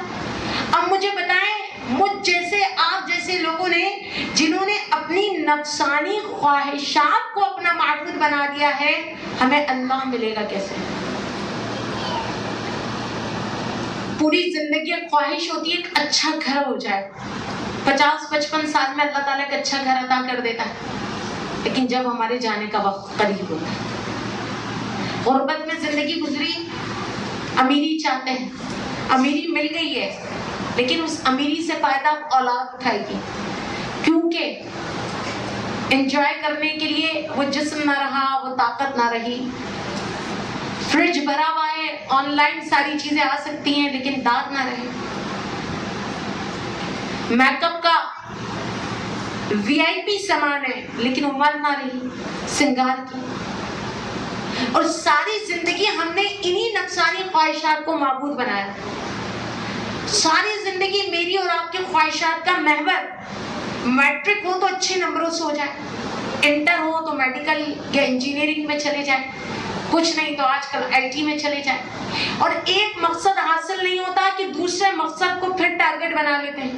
اب مجھے بتائیں مجھ جیسے آپ جیسے لوگوں نے جنہوں نے اپنی نفسانی خواہشات کو اپنا معبود بنا لیا ہے، ہمیں اللہ ملے گا کیسے؟ پوری زندگی ایک خواہش ہوتی ہے ایک اچھا گھر ہو جائے، 50-55 سال میں اللہ تعالیٰ ایک اچھا گھر عطا کر دیتا ہے، لیکن جب ہمارے جانے کا وقت قریب ہوتا ہے، غربت میں زندگی گزری، امیری چاہتے ہیں، امیری مل گئی ہے لیکن اس امیری سے فائدہ اولاد اٹھائے گی، کیونکہ انجوائے کرنے کے لیے وہ جسم نہ رہا، وہ طاقت نہ رہی. فریج بھرا ہوا ہے، آن لائن ساری چیزیں آ سکتی ہیں لیکن دانت نہ رہے. میک اپ کا VIP سامان ہے لیکن عمر نہ رہی سنگار کی. اور ساری زندگی ہم نے انہی نفسانی خواہشات کو معبود بنایا. ساری زندگی میری اور آپ کی خواہشات کا محور، میٹرک ہو تو اچھے نمبروں سے ہو جائے، انٹر ہو تو میڈیکل یا انجینئرنگ میں چلے جائیں، کچھ نہیں تو آج کل IT میں چلے جائیں، اور ایک مقصد حاصل نہیں ہوتا کہ دوسرے مقصد کو پھر ٹارگٹ بنا لیتے ہیں.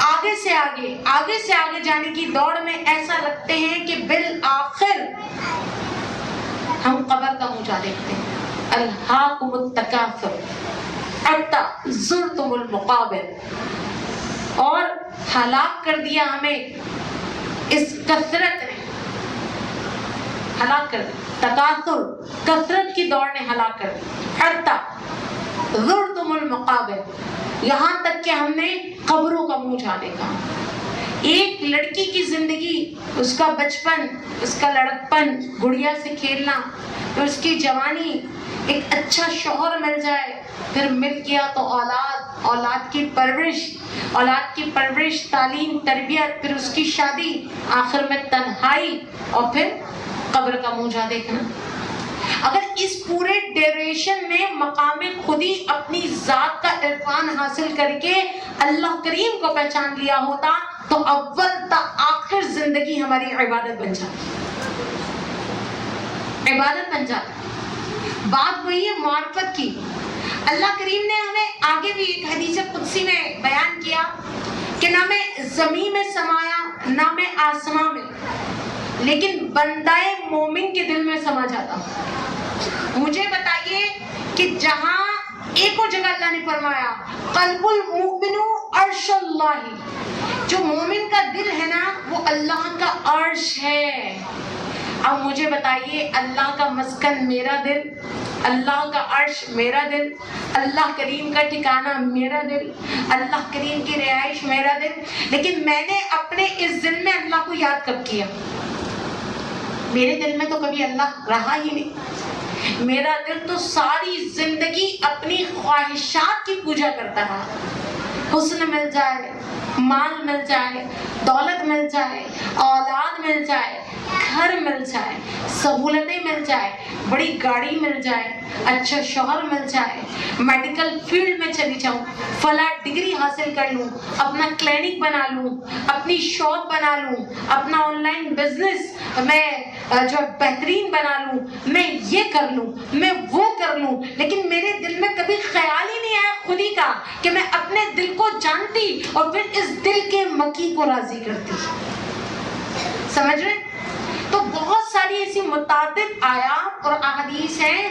آگے سے آگے جانے کی دوڑ میں ایسا لگتے ہیں کہ بالآخر ہم قبر کا منہ جا دیکھتے ہیں. الہاکم التکاثر حتی زرتم المقابر، اور ہلاک کر دیا ہمیں اس کثرت نے، ہلاک کر دیا، تکاثر کثرت کی دوڑ نے ہلاک کر دیا. حتی زرتم المقابر، یہاں تک کہ ہم نے قبروں کا منہ جا دیکھا. ایک لڑکی کی زندگی، اس کا بچپن، اس کا لڑکپن، گڑیا سے کھیلنا، پھر اس کی جوانی، ایک اچھا شوہر مل جائے، پھر مل گیا تو اولاد کی پرورش، تعلیم، تربیت، پھر اس کی شادی، آخر میں تنہائی، اور پھر قبر کا منہ جا دیکھنا. اگر اس پورے ڈیوریشن میں مقام خودی اپنی ذات کا عرفان حاصل کر کے اللہ کریم کو پہچان لیا ہوتا تو اول تا آخر زندگی ہماری عبادت بن جاتی. بات وہی ہے معرفت کی. اللہ کریم نے ہمیں آگے بھی ایک حدیث قدسی میں بیان کیا کہ نہ میں زمین میں سمایا نہ میں آسمان میں، لیکن بندہ مومن کے دل میں سما جاتا ہوں. مجھے بتائیے کہ جہاں ایک اور جگہ اللہ نے فرمایا قلب المؤمن عرش اللہ، جو مومن کا دل ہے نا وہ اللہ کا عرش ہے. اب مجھے بتائیے اللہ کا مسکن میرا دل، اللہ کا عرش میرا دل، اللہ کریم کا ٹھکانہ میرا دل، اللہ کریم کی رہائش میرا دل، لیکن میں نے اپنے اس دل میں اللہ کو یاد کب کیا؟ میرے دل میں تو کبھی اللہ رہا ہی نہیں. میرا دل تو ساری زندگی اپنی خواہشات کی پوجا کرتا رہا. حسن مل جائے، مال مل جائے، دولت مل جائے، اولاد مل جائے، گھر مل جائے، سہولتیں مل جائے، بڑی گاڑی مل جائے، اچھا شوہر مل جائے، میڈیکل فیلڈ میں چلی جاؤں، فلاں ڈگری حاصل کر لوں، اپنا کلینک بنا لوں، اپنی شاپ بنا لوں، اپنا آن لائن بزنس میں جو بہترین بنا لوں، میں یہ کر لوں، میں وہ کر لوں، لیکن میرے دل میں کبھی خیال ہی نہیں آیا خودی کا کہ میں اپنے دل کو جانتی اور پھر اس دل کے مکی کو راضی کرتی. سمجھ رہے؟ تو بہت ساری ایسی متعدد آیات اور احادیث ہیں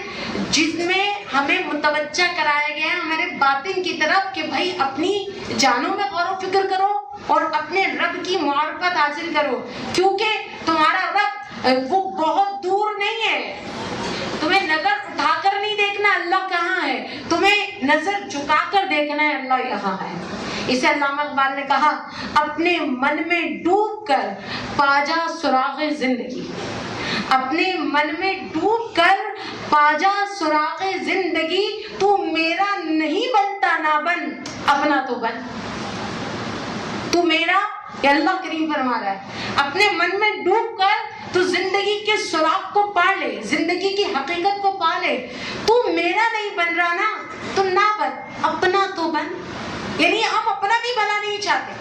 جس میں ہمیں متوجہ کرایا گیا ہے ہمارے باطن کی طرف کہ بھائی اپنی جانوں میں غور و فکر کرو اور اپنے رب کی معرفت حاصل کرو، کیونکہ تمہارا رب وہ بہت دور نہیں ہے، تمہیں نظر اٹھا کر نہیں دیکھ دیکھنا اللہ کہاں ہے، تمہیں نظر جھکا کر دیکھنا ہے اللہ یہاں ہے۔ اسے علامہ اقبال نے کہا اپنے من میں ڈوب کر پاجا سراغ زندگی، اپنے من میں ڈوب کر پاجا سراغ زندگی، تو میرا نہیں بنتا نہ بن اپنا تو بن، تو میرا، یہ اللہ کریم فرما رہا ہے، اپنے من میں ڈوب کر تو زندگی کے سراغ کو پا لے، زندگی کی حقیقت کو پا لے، تو میرا نہیں بن رہا نا تو نہ بن اپنا تو بن۔ یعنی ہم اپنا بھی بنا نہیں چاہتے،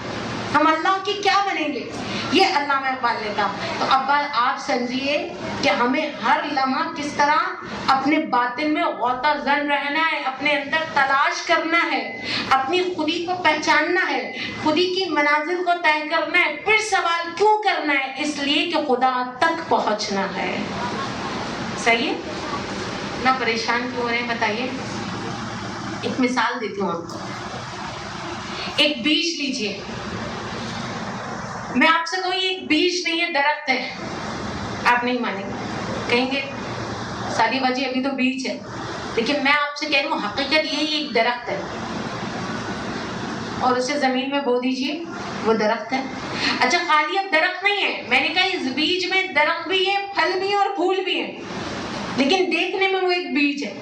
ہم اللہ کی کیا بنیں گے، یہ علامہ اقبال نے کہا۔ تو اب آپ سمجھیے کہ ہمیں ہر لمحہ کس طرح اپنے باطن میں غوطہ زن رہنا ہے، اپنے اندر تلاش کرنا ہے، اپنی خودی کو پہچاننا ہے، خودی کی منازل کو طے کرنا ہے۔ پھر سوال کیوں کرنا ہے؟ اس لیے کہ خدا تک پہنچنا ہے۔ صحیح ہے نہ؟ پریشان کیوں ہو رہے ہیں بتائیے؟ ایک مثال دیتی ہوں آپ کو۔ ایک بیج لیجئے، میں آپ سے کہوں یہ ایک بیج نہیں ہے، درخت ہے، آپ نہیں مانیں گے، کہیں گے ساری وجہ ابھی تو بیج ہے، لیکن میں آپ سے کہہ رہی ہوں حقیقت یہ ایک درخت ہے، اور اسے زمین میں بو دیجئے وہ درخت ہے۔ اچھا خالی اب درخت نہیں ہے، میں نے کہا اس بیج میں درخت بھی ہے، پھل بھی ہے اور پھول بھی ہے، لیکن دیکھنے میں وہ ایک بیج ہے۔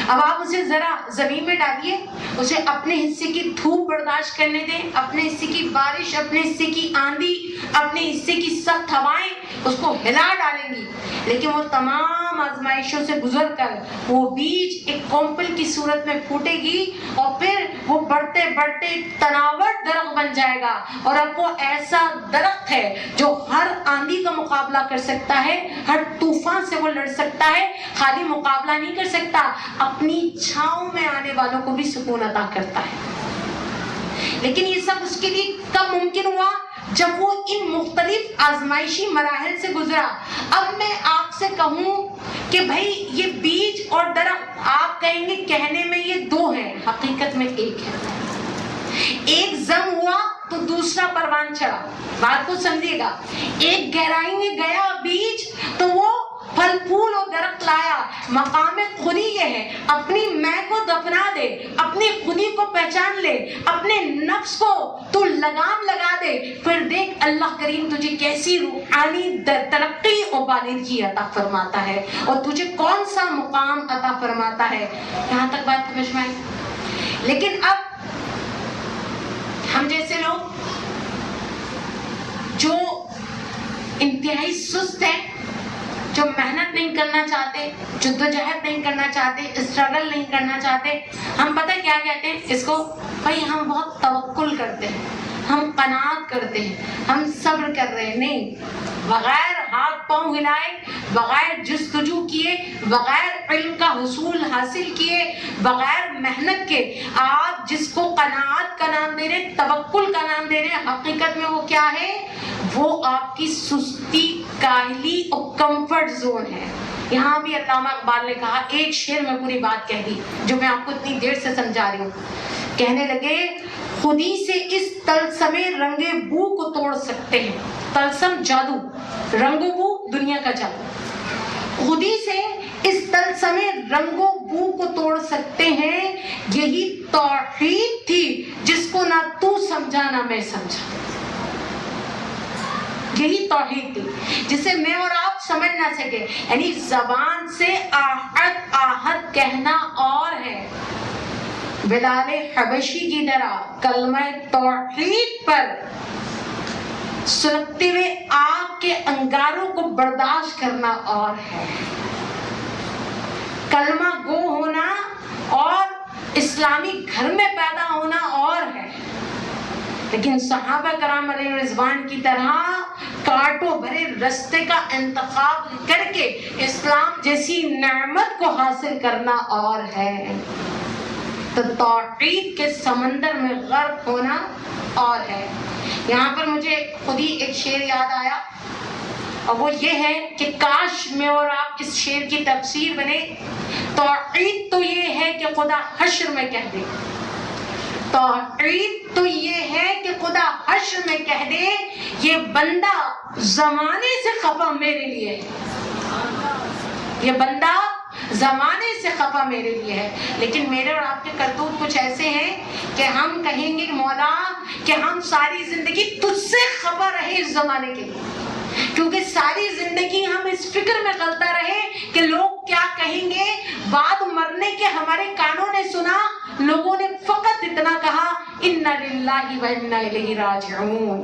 اب آپ اسے ذرا زمین میں ڈالیے، اسے اپنے حصے کی دھوپ برداشت کرنے دیں، اپنے حصے کی بارش، اپنے حصے کی آندھی، اپنے حصے کی سخت ہوائیں اس کو ہلا ڈالیں گی، لیکن وہ تمام آزمائشوں سے گزر کر وہ بیج ایک کومپل کی صورت میں پھوٹے گی، اور پھر وہ بڑھتے بڑھتے تناور درخت بن جائے گا، اور اب وہ ایسا درخت ہے جو ہر آندھی کا مقابلہ کر سکتا ہے، ہر طوفان سے وہ لڑ سکتا ہے، خالی مقابلہ نہیں کر سکتا، اپنی چھاؤں میں آنے والوں کو بھی سکون عطا کرتا ہے۔ لیکن یہ سب اس کے لیے کب ممکن ہوا؟ جب وہ ان مختلف آزمائشی مراحل سے گزرا۔ اب میں آپ سے کہوں کہ بھائی یہ بیج اور درخت، آپ کہیں گے کہنے میں یہ دو ہیں، حقیقت میں ایک ہے۔ ایک زم ہوا تو دوسرا پروان چڑھا، بات کو سمجھیے گا۔ ایک گہرائی میں گیا بیج تو وہ پھل پھول اور درخت لایا۔ مقام خودی یہ ہے، اپنی میں کو دفنا دے، اپنی خودی کو پہچان لے، اپنے نفس کو تو لگام لگا دے، پھر دیکھ اللہ کریم تجھے کیسی روحانی ترقی اور بالغی عطا فرماتا ہے، اور تجھے کون سا مقام عطا فرماتا ہے۔ یہاں تک بات سمجھ میں آئی؟ لیکن اب ہم جیسے لوگ جو انتہائی سست ہیں، جو محنت نہیں کرنا چاہتے، جدوجہد نہیں کرنا چاہتے، اسٹرگل نہیں کرنا چاہتے، ہم پتہ کیا کہتے ہیں اس کو؟ بھائی ہم بہت توکل کرتے ہیں، ہم قناعت کرتے ہیں، ہم صبر کر رہے ہیں۔ نہیں، بغیر ہاتھ پاؤں ہلائے، بغیر جستجو کیے، بغیر علم کا حصول حاصل کیے، بغیر محنت کے آپ جس کو قناعت کا نام دے رہے، توکل کا نام دے رہے، حقیقت میں وہ کیا ہے؟ وہ آپ کی سستی، کاہلی اور کمفرٹ زون ہے۔ یہاں بھی علامہ اقبال نے کہا، ایک شعر میں پوری بات کہہ دی جو میں آپ کو اتنی دیر سے سمجھا رہی ہوں۔ کہنے لگے خودی سے اس طلسم رنگ بو کو توڑ سکتے ہیں۔ طلسم جادو، رنگ و بو دنیا کا جادو۔ خودی سے اس طلسم رنگ و بو کو توڑ سکتے ہیں، یہی توحید تھی جس کو نہ تو سمجھا نہ میں سمجھا۔ یہی توحید تھی جسے میں اور آپ سمجھ نہ سکے۔ یعنی زبان سے آہد آہد کہنا اور ہے، بلال حبشی کی طرح کلمہ توحید پر سلگتے ہوئے آگ کے انگاروں کو برداشت کرنا اور ہے۔ کلمہ گو ہونا اور اسلامی گھر میں پیدا ہونا اور ہے، لیکن صحابہ کرام علیہ رضوان کی طرح کانٹوں بھرے رستے کا انتخاب کر کے اسلام جیسی نعمت کو حاصل کرنا اور ہے۔ تو توحید کے سمندر میں غرق ہونا اور ہے۔ یہاں پر مجھے خود ہی ایک شعر یاد آیا، اور وہ یہ ہے کہ کاش میں اور آپ اس شعر کی تفسیر بنے۔ توحید تو یہ ہے کہ خدا حشر میں کہہ دے، توحید تو یہ ہے کہ خدا حشر میں کہہ دے، یہ بندہ زمانے سے خفا میرے لیے ہے، یہ بندہ زمانے سے خفا میرے لیے ہے. لیکن میرے اور آپ کے کرتوت کچھ ایسے ہیں کہ ہم کہیں گے مولا کہ ہم ساری زندگی تجھ سے خفا رہے اس زمانے کے لیے، کیونکہ ساری زندگی ہم اس فکر میں غلطہ رہے کہ لوگ کیا کہیں گے. بعد مرنے کے ہمارے کانوں نے سنا، لوگوں نے فقط اتنا کہا اِنَّا لِلَّهِ وَإِنَّا إِلَيْهِ رَاجِعُونَ.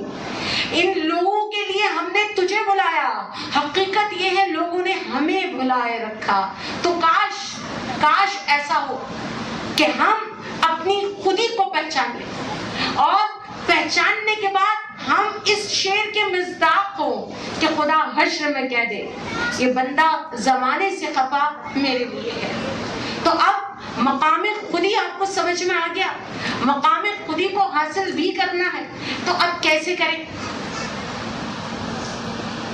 ان لوگوں کے لیے ہم نے تجھے بلایا، حقیقت یہ ہے لوگوں نے ہمیں بلائے رکھا. تو کاش ایسا ہو کہ ہم اپنی خودی کو پہچان لیں، اور پہچاننے کے بعد ہم اس شعر کے مصداق کو کہ خدا حشر میں کہہ دے یہ بندہ زمانے سے خفا میرے لیے ہے. تو اب مقام خودی آپ کو سمجھ میں آ گیا. مقام خودی کو حاصل بھی کرنا ہے تو اب کیسے کریں؟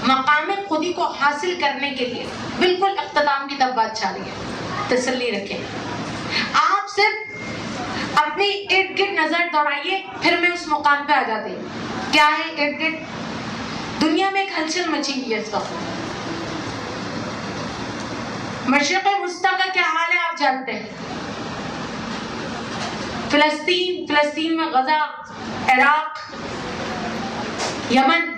مقام خودی کو حاصل کرنے کے لیے بالکل اختتام کی طرف بات چل رہی ہے، تسلی رکھیں. آپ صرف اپنی ارد گرد نظر دوڑائیے، پھر میں اس مقام پہ آ جاتی ہوں. کیا ہے ارد گرد؟ دنیا میں ایک ہلچل مچی ہوئی ہے اس وقت. مشرق وسطیٰ کا کیا حال ہے آپ جانتے ہیں. فلسطین میں غزہ، عراق، یمن،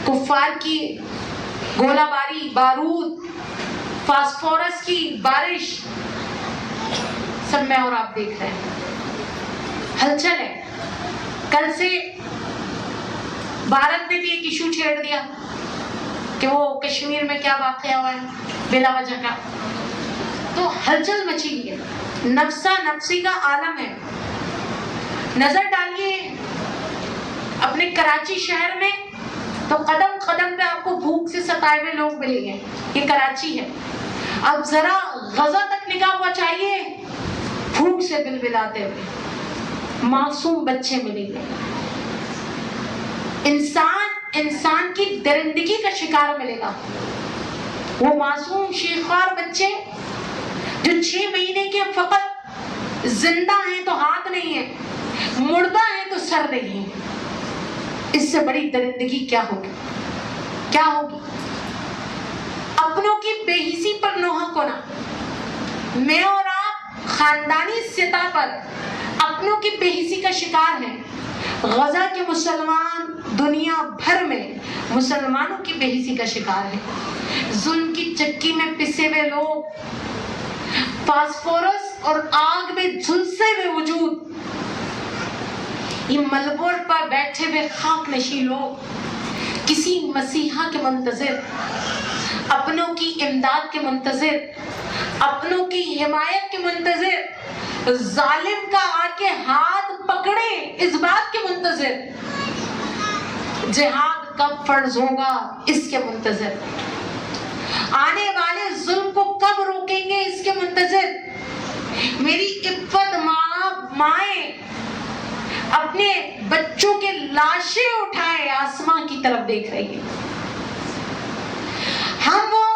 کفار کی گولہ باری، بارود، فاسفورس کی بارش، سب میں اور آپ دیکھ رہے ہیں ہلچل ہے. کل سے بھارت نے بھی ایک ایشو چھیڑ دیا کہ وہ کشمیر میں کیا واقعہ ہوا ہے بلا وجہ کا. تو ہلچل مچی ہوئی ہے، نفسا نفسی کا عالم ہے. نظر ڈالیے اپنے کراچی شہر میں تو قدم قدم پہ آپ کو بھوک سے ستائے ہوئے لوگ ملیں گے. یہ کراچی ہے. اب ذرا غزہ تک نگاہ پہنچائیے، بھوک سے بلبلاتے ہوئے معصوم بچے ملیں گے. انسان کی درندگی کا شکار ملے گا. وہ معصوم شیخوار بچے جو 6 مہینے کے فقط زندہ ہیں تو ہاتھ نہیں ہے، مردہ ہیں تو سر نہیں ہے. اس سے بڑی درندگی کیا ہوگی؟ کیا ہوگی؟ اپنوں کی بے حسی پر نوحق ہونا. میں اور آپ خاندانی سطح پر اپنوں کی بے حسی کا شکار ہیں. غزہ کے مسلمان دنیا بھر میں مسلمانوں کی بے حسی کا شکار ہے. ظلم کی چکی میں پسے ہوئے لوگ، فاسفورس اور آگ میں جھلسے ہوئے وجود، یہ ملبور پر بیٹھے ہوئے خاک نشین لوگ کسی مسیحا کے منتظر، اپنوں کی امداد کے منتظر، اپنوں کی حمایت کے منتظر، ظالم کا آ کے ہاتھ پکڑے اس بات کے منتظر، جہاد کب فرض ہوگا اس کے منتظر، آنے والے ظلم کو کب روکیں گے اس کے منتظر. میری عفت مائیں اپنے بچوں کے لاشیں اٹھائے آسمان کی طرف دیکھ رہی ہے. ہم وہ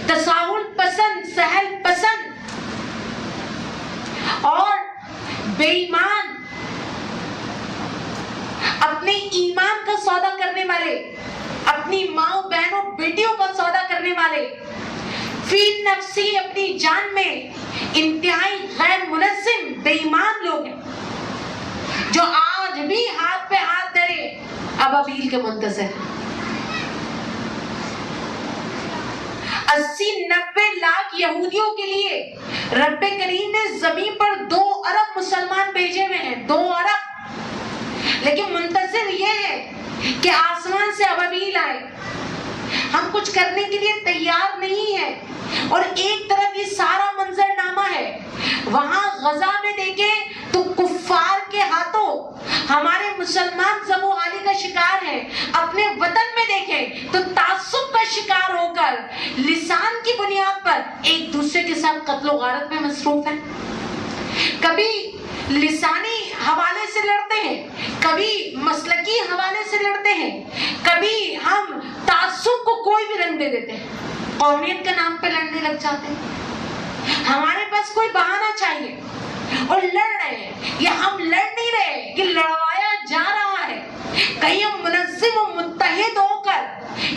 تساہل پسند، سہل پسند اور بے ایمان، اپنے ایمان کا سودا کرنے والے، اپنی ماں بہنوں بیٹیوں کا سودا کرنے والے، فی نفسی اپنی جان میں انتہائی غیر منظم بے ایمان لوگ ہیں جو آج بھی ہاتھ پہ ہاتھ دھرے ابابیل کے منتظر. 80-90 لاکھ یہودیوں کے لیے رب کریم نے زمین پر 2 ارب مسلمان بھیجے ہوئے ہیں، 2 ارب. لیکن منتظر یہ ہے کہ آسمان سے ابابیل آئے. ہم کچھ کرنے کے لیے تیار نہیں ہیں. اور ایک طرف یہ سارا منظر نامہ ہے، وہاں غزہ میں دیکھیں تو کفار کے ہاتھوں ہمارے مسلمان زب و حالی کا شکار ہیں. اپنے وطن میں دیکھیں تو تعصب کا شکار ہو کر لسان کی بنیاد پر ایک دوسرے کے ساتھ قتل و غارت میں مصروف ہیں. کبھی لسانی حوالے سے لڑتے ہیں، کبھی مسلکی حوالے سے لڑتے ہیں، کبھی ہم تعصب کو کوئی بھی رنگ دے دیتے ہیں، قومیت کے نام پہ لڑنے لگ جاتے ہیں. ہمارے پاس کوئی بہانہ چاہیے اور لڑ رہے ہیں. یہ ہم لڑ نہیں رہے، یہ لڑوایا جا رہا ہے. کہیں ہم منظم و متحد ہو کر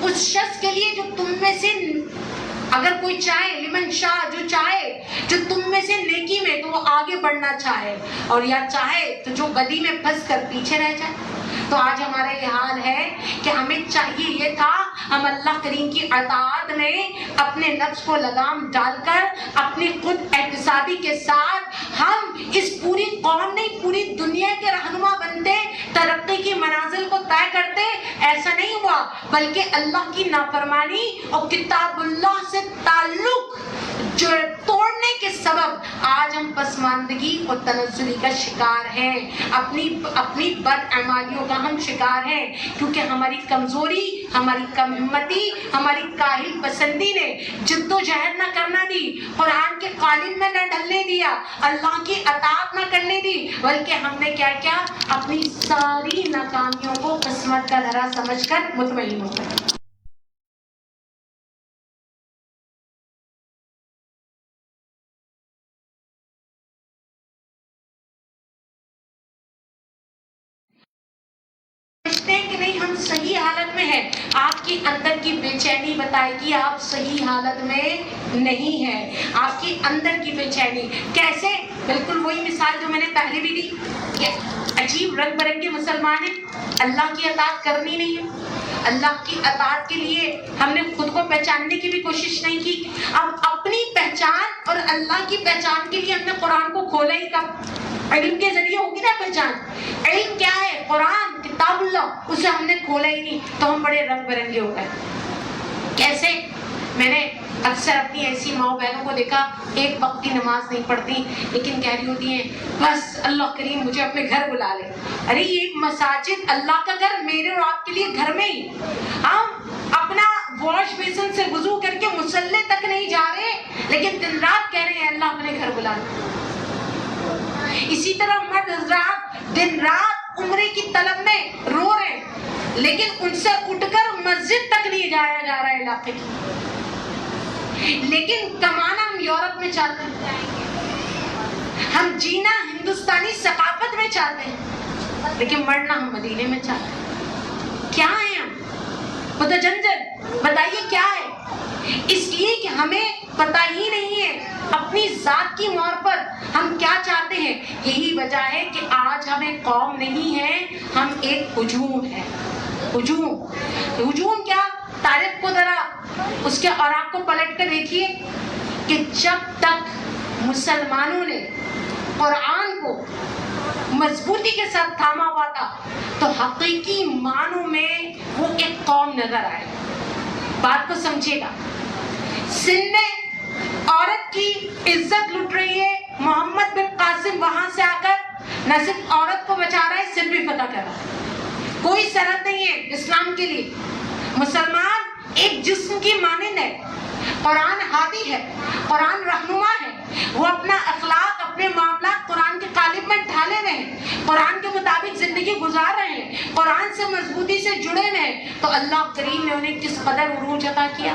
اس شخص کے لیے جو تم میں سے اگر کوئی چاہے، لمن شاہ جو چاہے، جو تم میں سے نیکی میں تو وہ آگے بڑھنا چاہے، اور یا چاہے تو جو بدی میں پھنس کر پیچھے رہ جائے۔ تو آج ہمارا یہ حال ہے کہ ہمیں چاہیے یہ تھا ہم اللہ کریم کی اطاعت میں اپنے نفس کو لگام ڈال کر اپنی خود احتسابی کے ساتھ ہم اس پوری قوم نہیں پوری دنیا کے رہنما بنتے، ترقی کی منازل کو طے کرتے۔ ایسا نہیں ہوا، بلکہ اللہ کی نافرمانی اور کتاب اللہ سے تعلق جو توڑنے کے سبب آج ہم پسماندگی اور تنزلی کا شکار ہیں، اپنی بد اعمالیوں کا ہم شکار ہیں، کیونکہ ہماری کمزوری، ہماری کم ہمتی، ہماری کاہل پسندی نے جد و جہد نہ کرنا دی، قرآن کے قالب میں نہ ڈھلنے دیا، اللہ کی اطاعت نہ کرنے دی، بلکہ ہم نے کیا کیا، اپنی ساری ناکامیوں کو قسمت کا دھرا سمجھ کر مطمئن ہو گئے۔ کہ نہیں ہم صحیح حالت میں ہیں، آپ کی اندر کی بے چینی بتائے گی آپ صحیح حالت میں نہیں ہیں، آپ کی اندر کی بے چینی کیسے؟ بالکل وہی مثال جو میں نے پہلے بھی دی، عجیب رنگ برنگے مسلمان ہیں، اللہ کی اطاعت کرنی نہیں ہے، اللہ کی اطاعت کے لیے ہم نے خود کو پہچاننے کی بھی کوشش نہیں کی۔ اب اپنی پہچان اور اللہ کی پہچان کے لیے ہم نے قرآن کو کھولا ہی کب؟ علم کے ذریعے ہوگی نا پہچان۔ علم کیا ہے؟ قرآن، کتاب اللہ، اسے ہم نے کھولا ہی نہیں تو ہم بڑے رنگ برنگے ہو گئے۔ کیسے؟ میں نے اکثر اپنی ایسی ماؤں بہنوں کو دیکھا، ایک وقت کی نماز نہیں پڑھتی لیکن کہہ رہی ہوتی ہیں بس اللہ کریم مجھے اپنے گھر بلا لے۔ ارے یہ مساجد اللہ کا گھر میرے اور آپ کے لیے گھر میں ہی، ہم اپنا واش بیسن سے وضو کر کے مصلی تک نہیں جا رہے لیکن دن رات کہہ رہے ہیں اللہ اپنے گھر بلا لے۔ اسی طرح مرد حضرات دن رات عمرے کی طلب میں رو رہے ہیں لیکن ان سے اٹھ کر مسجد تک نہیں جایا جا رہا ہے علاقے کی، لیکن کمانا ہم یورپ میں چاہتے ہیں، ہم جینا ہندوستانی ثقافت میں چاہتے ہیں لیکن مرنا ہم مدینے میں چاہتے ہیں۔ کیا ہے ہم متجنجن؟ بتائیے کیا ہے؟ اس لیے کہ ہمیں پتہ ہی نہیں ہے اپنی ذات کی معرفت ہم کیا چاہتے ہیں۔ یہی وجہ ہے کہ آج ہمیں قوم نہیں ہے، ہم ایک ہجوم ہے۔ ہجوم کیا؟ تاریخ کو ذرا اس کے اوراق کو پلٹ کر دیکھیے کہ جب تک مسلمانوں نے قرآن کو مضبوطی کے ساتھ تھاما ہوا تھا تو حقیقی معنوں میں وہ ایک قوم نظر آئے۔ بات کو سمجھے گا، سندھ میں عورت کی عزت لٹ رہی ہے، محمد بن قاسم وہاں سے آ کر نہ صرف عورت کو بچا رہا ہے، سندھ بھی فتح کر رہا ہے۔ کوئی سرحد نہیں ہے اسلام کے لیے۔ مسلمان ایک جسم کی مانند ہے، قرآن ہادی ہے، قرآن رہنما ہے، وہ اپنا اخلاق اپنے معاملات قرآن کے قالب میں ڈھالے ہوئے ہیں، قرآن کے مطابق زندگی گزار رہے ہیں، قرآن سے مضبوطی سے جڑے ہوئے ہیں، تو اللہ کریم نے انہیں کس قدر عروج عطا کیا۔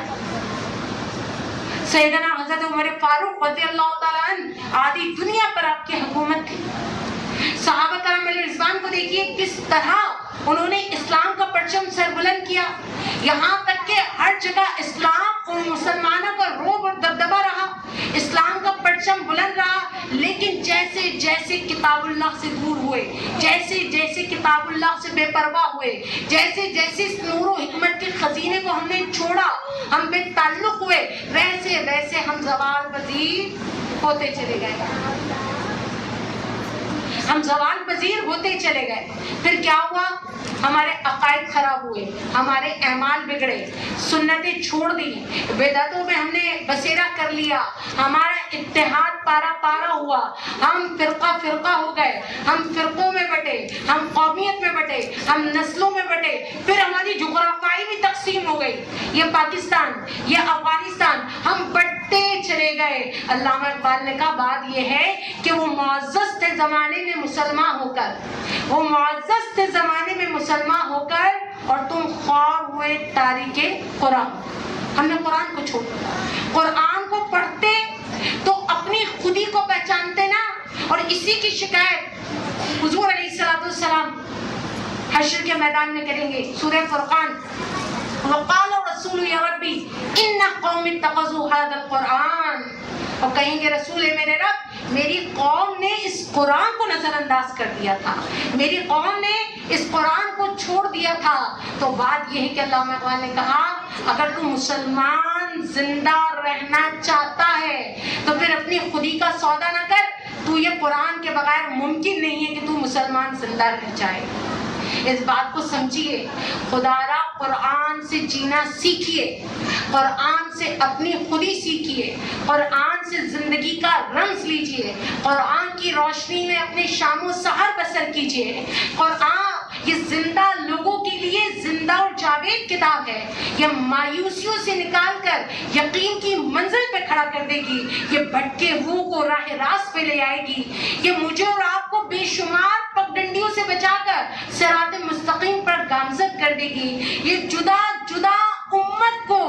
سیدنا حضرت عمر فاروق رضی اللہ تعالیٰ عنہ آدھی دنیا پر آپ کی حکومت تھی۔ صحابہ کرام علیہ رضوان کو دیکھیے کس طرح انہوں نے اسلام کا پرچم سر بلند کیا، یہاں تک کہ ہر جگہ اسلام اور مسلمانوں کا رعب اور دبدبہ رہا، اسلام کا پرچم بلند رہا، لیکن جیسے جیسے کتاب اللہ سے دور ہوئے، جیسے جیسے کتاب اللہ سے بے پرواہ ہوئے، جیسے جیسے اس نور و حکمت کے خزینے کو ہم نے چھوڑا، ہم بے تعلق ہوئے، ویسے ویسے ہم زوال پذیر ہوتے چلے گئے، ہم زوال پذیر ہوتے چلے گئے۔ پھر کیا ہوا؟ ہمارے عقائد خراب ہوئے، ہمارے اعمال بگڑے، سنتیں چھوڑ دی، بدعتوں میں ہم نے بسیرا کر لیا، ہمارا اتحاد پارا پارا ہوا، ہم فرقہ فرقہ ہو گئے، ہم فرقوں میں بٹے، ہم قومیت میں بٹے، ہم نسلوں میں بٹے، پھر ہماری جغرافیائی بھی تقسیم ہو گئی، یہ پاکستان، یہ افغانستان، ہم بٹتے چلے گئے۔ علامہ اقبال نے کہا بات یہ ہے کہ وہ معزز تھے زمانے میں مسلمان ہو کر، وہ معزز تھے زمانے میں مسلمان ہو کر، اور تم خوار ہوئے تاریک قرآن۔ ہم نے قرآن کو چھوڑ دیا، قرآن کو پڑھتے تو اپنی خودی کو پہچانتے نا، اور اسی کی شکایت حضور علیہ السلام حشر کے میدان میں کریں گے۔ سورہ فرقان وقال یقول یا ربی ان قوم اتخذوا هذا القرآن، اور کہیں گے رسول میرے رب میری قوم نے اس قرآن کو نظر انداز کر دیا تھا، میری قوم نے اس قرآن کو چھوڑ دیا تھا۔ تو بات یہ ہے کہ علامہ اقبال نے کہا اگر تو مسلمان زندہ رہنا چاہتا ہے تو پھر اپنی خودی کا سودا نہ کر، تو یہ قرآن کے بغیر ممکن نہیں ہے کہ تو مسلمان زندہ رہ جائے۔ اس بات کو سمجھیے، خدا را قرآن سے جینا سیکھیے، قرآن سے اپنی خودی سیکھیے، قرآن سے زندگی کا رمز لیجیے، قرآن کی روشنی میں اپنے شام و سحر بسر کیجیے۔ قرآن یہ زندہ لوگوں کے لیے زندہ اور جاوید کتاب ہے، یہ مایوسیوں سے نکال کر یقین کی منزل پہ کھڑا کر دے گی، یہ بھٹکے روح کو راہ راست پہ لے آئے گی، یہ مجھے اور آپ کو بے شمار پگڈنڈیوں سے بچا کر صراط مستقیم پر گامزد کر دے گی، یہ جدا جدا امت کو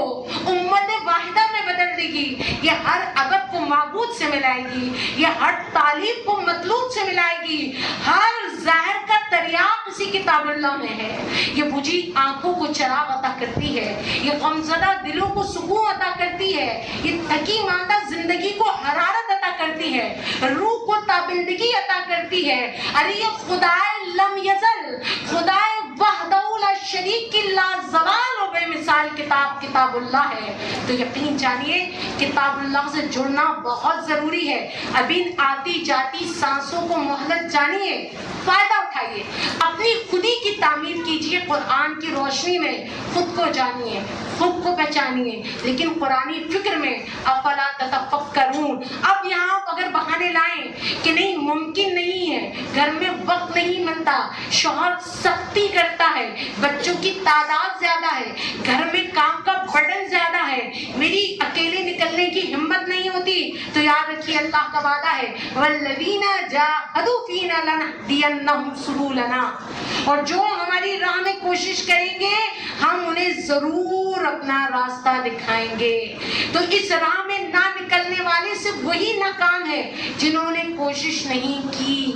امت واحدہ میں بدل دے گی، یہ ہر عبد کو معبود سے ملائے گی، یہ ہر طالب کو مطلوب سے ملائے گی، ہر ظاہر کا دریافت اسی کتاب اللہ میں ہے، یہ بجھی آنکھوں کو چراغ عطا کرتی ہے، یہ غمزدہ دلوں کو سکون عطا کرتی ہے، یہ تھکی ماندہ زندگی کو حرارت عطا کرتی ہے، روح کو تابندگی عطا کرتی ہے۔ ارے یہ خدائے لم یزل، خدائے وحدہ لا شریک کی لازوال و بے مثال کتاب اللہ ہے۔ تو یقین جانیے کتاب اللہ سے جڑنا بہت ضروری ہے۔ اب ان آتی جاتی سانسوں کو مہلت جانیے، فائدہ اٹھائیے، اپنی خودی کی تعمیر کیجیے، قرآن کی روشنی میں خود کو جانیے، خود کو پہچانیے، لیکن قرآنی فکر میں افلا تتفکرون۔ اب یہاں اگر بہانے لائیں کہ نہیں ممکن نہیں ہے، گھر میں وقت نہیں ملتا، شوہر سختی کرتا ہے، بچوں کی تعداد زیادہ ہے، گھر میں کام کا برڈن زیادہ ہے، میری اکیلے نکلنے کی ہمت نہیں ہوتی، تو یاد رکھیے اللہ کا وعدہ ہے والذین جاہدوا فینا لنہدینہم سبلنا، اور جو ہماری راہ میں کوشش کریں گے ہم انہیں ضرور اپنا راستہ دکھائیں گے۔ تو اس راہ میں نہ نکلنے والے صرف وہی ناکام ہے جنہوں نے کوشش نہیں کی۔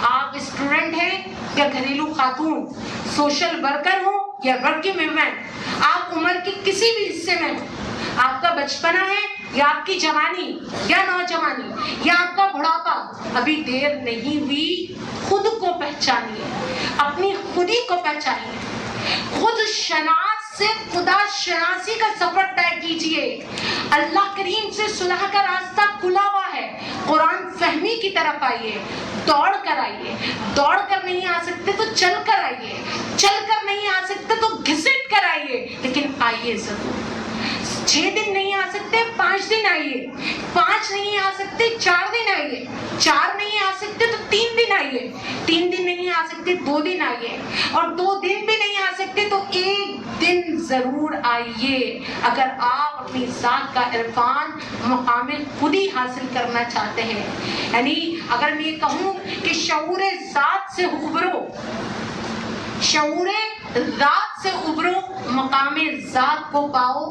آپ اسٹوڈنٹ ہیں یا گھریلو خاتون، سوشل ورکر ہو یا ورکنگ ویمن، آپ عمر کے کسی بھی حصے میں ہو، آپ کا بچپنا ہے یا آپ کی جوانی یا نوجوانی یا آپ کا بڑھاپا، ابھی دیر نہیں ہوئی، خود کو پہچانیے، اپنی خودی کو پہچانیے، خود شناس سے خدا شناسی کا سفر طے کیجیے۔ اللہ کریم سے صلح کا راستہ کھلا ہوا ہے، قرآن فہمی کی طرف آئیے، دوڑ کر آئیے، دوڑ کر نہیں آ سکتے تو چل کر آئیے، چل کر نہیں آ سکتے تو گھسٹ کر آئیے، لیکن آئیے ضرور۔ 6 دن نہیں آ سکتے 5 دن آئیے، 5 نہیں آ سکتے 4 دن آئیے، 4 نہیں آ سکتے تو 3 دن آئیے، 3 دن نہیں آ سکتے 2 دن آئیے، اور 2 دن بھی نہیں آ سکتے تو 1 دن ضرور آئیے۔ اگر آپ اپنی ذات کا عرفان مقام خودی حاصل کرنا چاہتے ہیں، یعنی اگر میں یہ کہوں کہ شعور ذات سے ابھرو، شعور ذات سے ابھرو، مقام ذات کو پاؤ،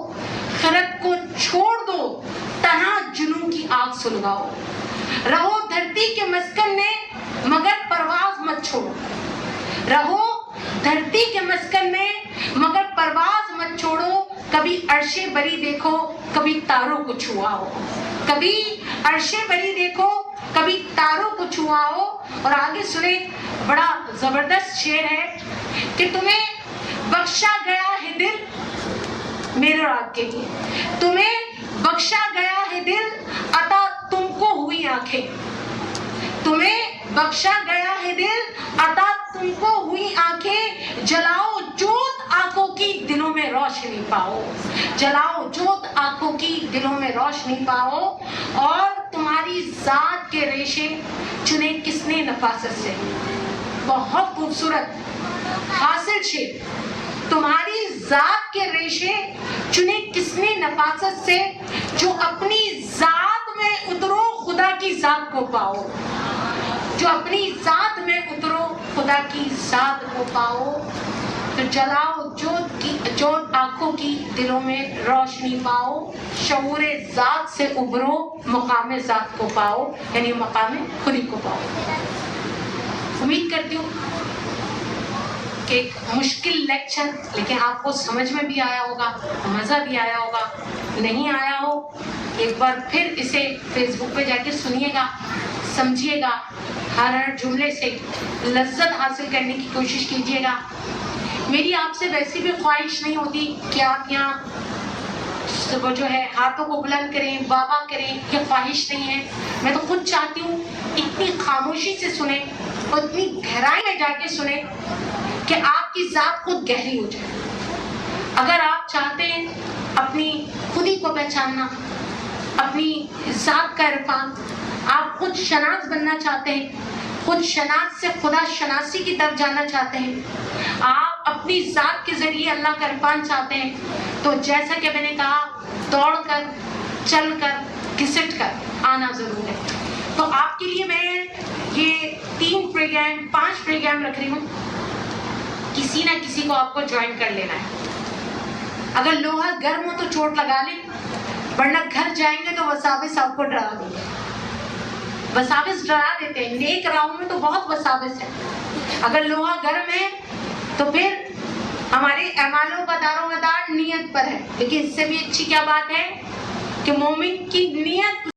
خرد کو چھوڑ دو، تنہا جنوں کی آگ سلگاؤ، رہو دھرتی کے مسکن میں مگر پرواز مت چھوڑو، رہو دھرتی کے مسکن میں مگر پرواز مت چھوڑو، کبھی عرش بری دیکھو کبھی تاروں کو چھواؤ، کبھی عرش بری دیکھو کبھی تاروں کو چھواؤ۔ اور آگے سنیں، بڑا زبردست شعر ہے کہ تمہیں بخشا گیا ہے دل میرے اور آپ کے لیے، تمہیں بخشا گیا ہے دل عطا تم کو ہوئی آنکھیں، تمہیں بخشا گیا ہے دل عطا تم کو ہوئی آنکھیں، جلاؤ جوت آنکھوں کی دلوں میں روشنی پاؤ، جلاؤ جوت آنکھوں کی دلوں میں روشنی پاؤ۔ اور تمہاری ذات کے ریشے چنے کس نے نفاست سے، بہت خوبصورت حاصل شعر، تمہاری ذات کے ریشے چنے کس نے نفاست سے، جو اپنی ذات میں اترو خدا کی ذات کو پاؤ، جو اپنی ذات میں اترو خدا کی ذات کو پاؤ۔ تو جلاؤ جوت آنکھوں کی دلوں میں روشنی پاؤ، شعور ذات سے ابھرو، مقام ذات کو پاؤ، یعنی مقام خودی کو پاؤ۔ امید کرتی ہوں کہ ایک مشکل لیکچر، لیکن آپ کو سمجھ میں بھی آیا ہوگا، مزہ بھی آیا ہوگا۔ نہیں آیا ہو ایک بار پھر اسے فیس بک پہ جا کے سنیے گا، سمجھیے گا، ہر جملے سے لذت حاصل کرنے کی کوشش کیجیے گا۔ میری آپ سے ویسی بھی خواہش نہیں ہوتی کہ آپ یہاں وہ جو ہے ہاتھوں کو بلند کریں، بابا کریں، یہ خواہش نہیں ہے۔ میں تو خود چاہتی ہوں اتنی خاموشی سے سنیں اور اتنی گہرائی میں جا کے سنیں کہ آپ کی ذات خود گہری ہو جائے۔ اگر آپ چاہتے ہیں اپنی خودی کو پہچاننا، اپنی ذات کا عرفان، آپ خود شناس بننا چاہتے ہیں، خود شناس سے خدا شناسی کی طرف جانا چاہتے ہیں، آپ اپنی ذات کے ذریعے اللہ کا عرفان چاہتے ہیں، تو جیسا کہ میں نے کہا دوڑ کر، چل کر، گھسٹ کر آنا ضرور ہے۔ تو آپ کے لیے میں یہ 3 پروگرام 5 پروگرام رکھ رہی ہوں، کسی نہ کسی کو آپ کو جوائن کر لینا ہے۔ اگر لوہا گرم ہو تو چوٹ لگا لیں، ورنہ گھر جائیں گے تو وساوس آپ کو ڈرا دیں گے۔ وساوس ڈرا دیتے ہیں، نیک راہوں میں تو بہت وساوس ہے۔ اگر لوہا گرم ہے تو پھر ہمارے اعمالوں کا دار و مدار نیت پر ہے، لیکن اس سے بھی اچھی کیا بات ہے کہ مومن کی نیت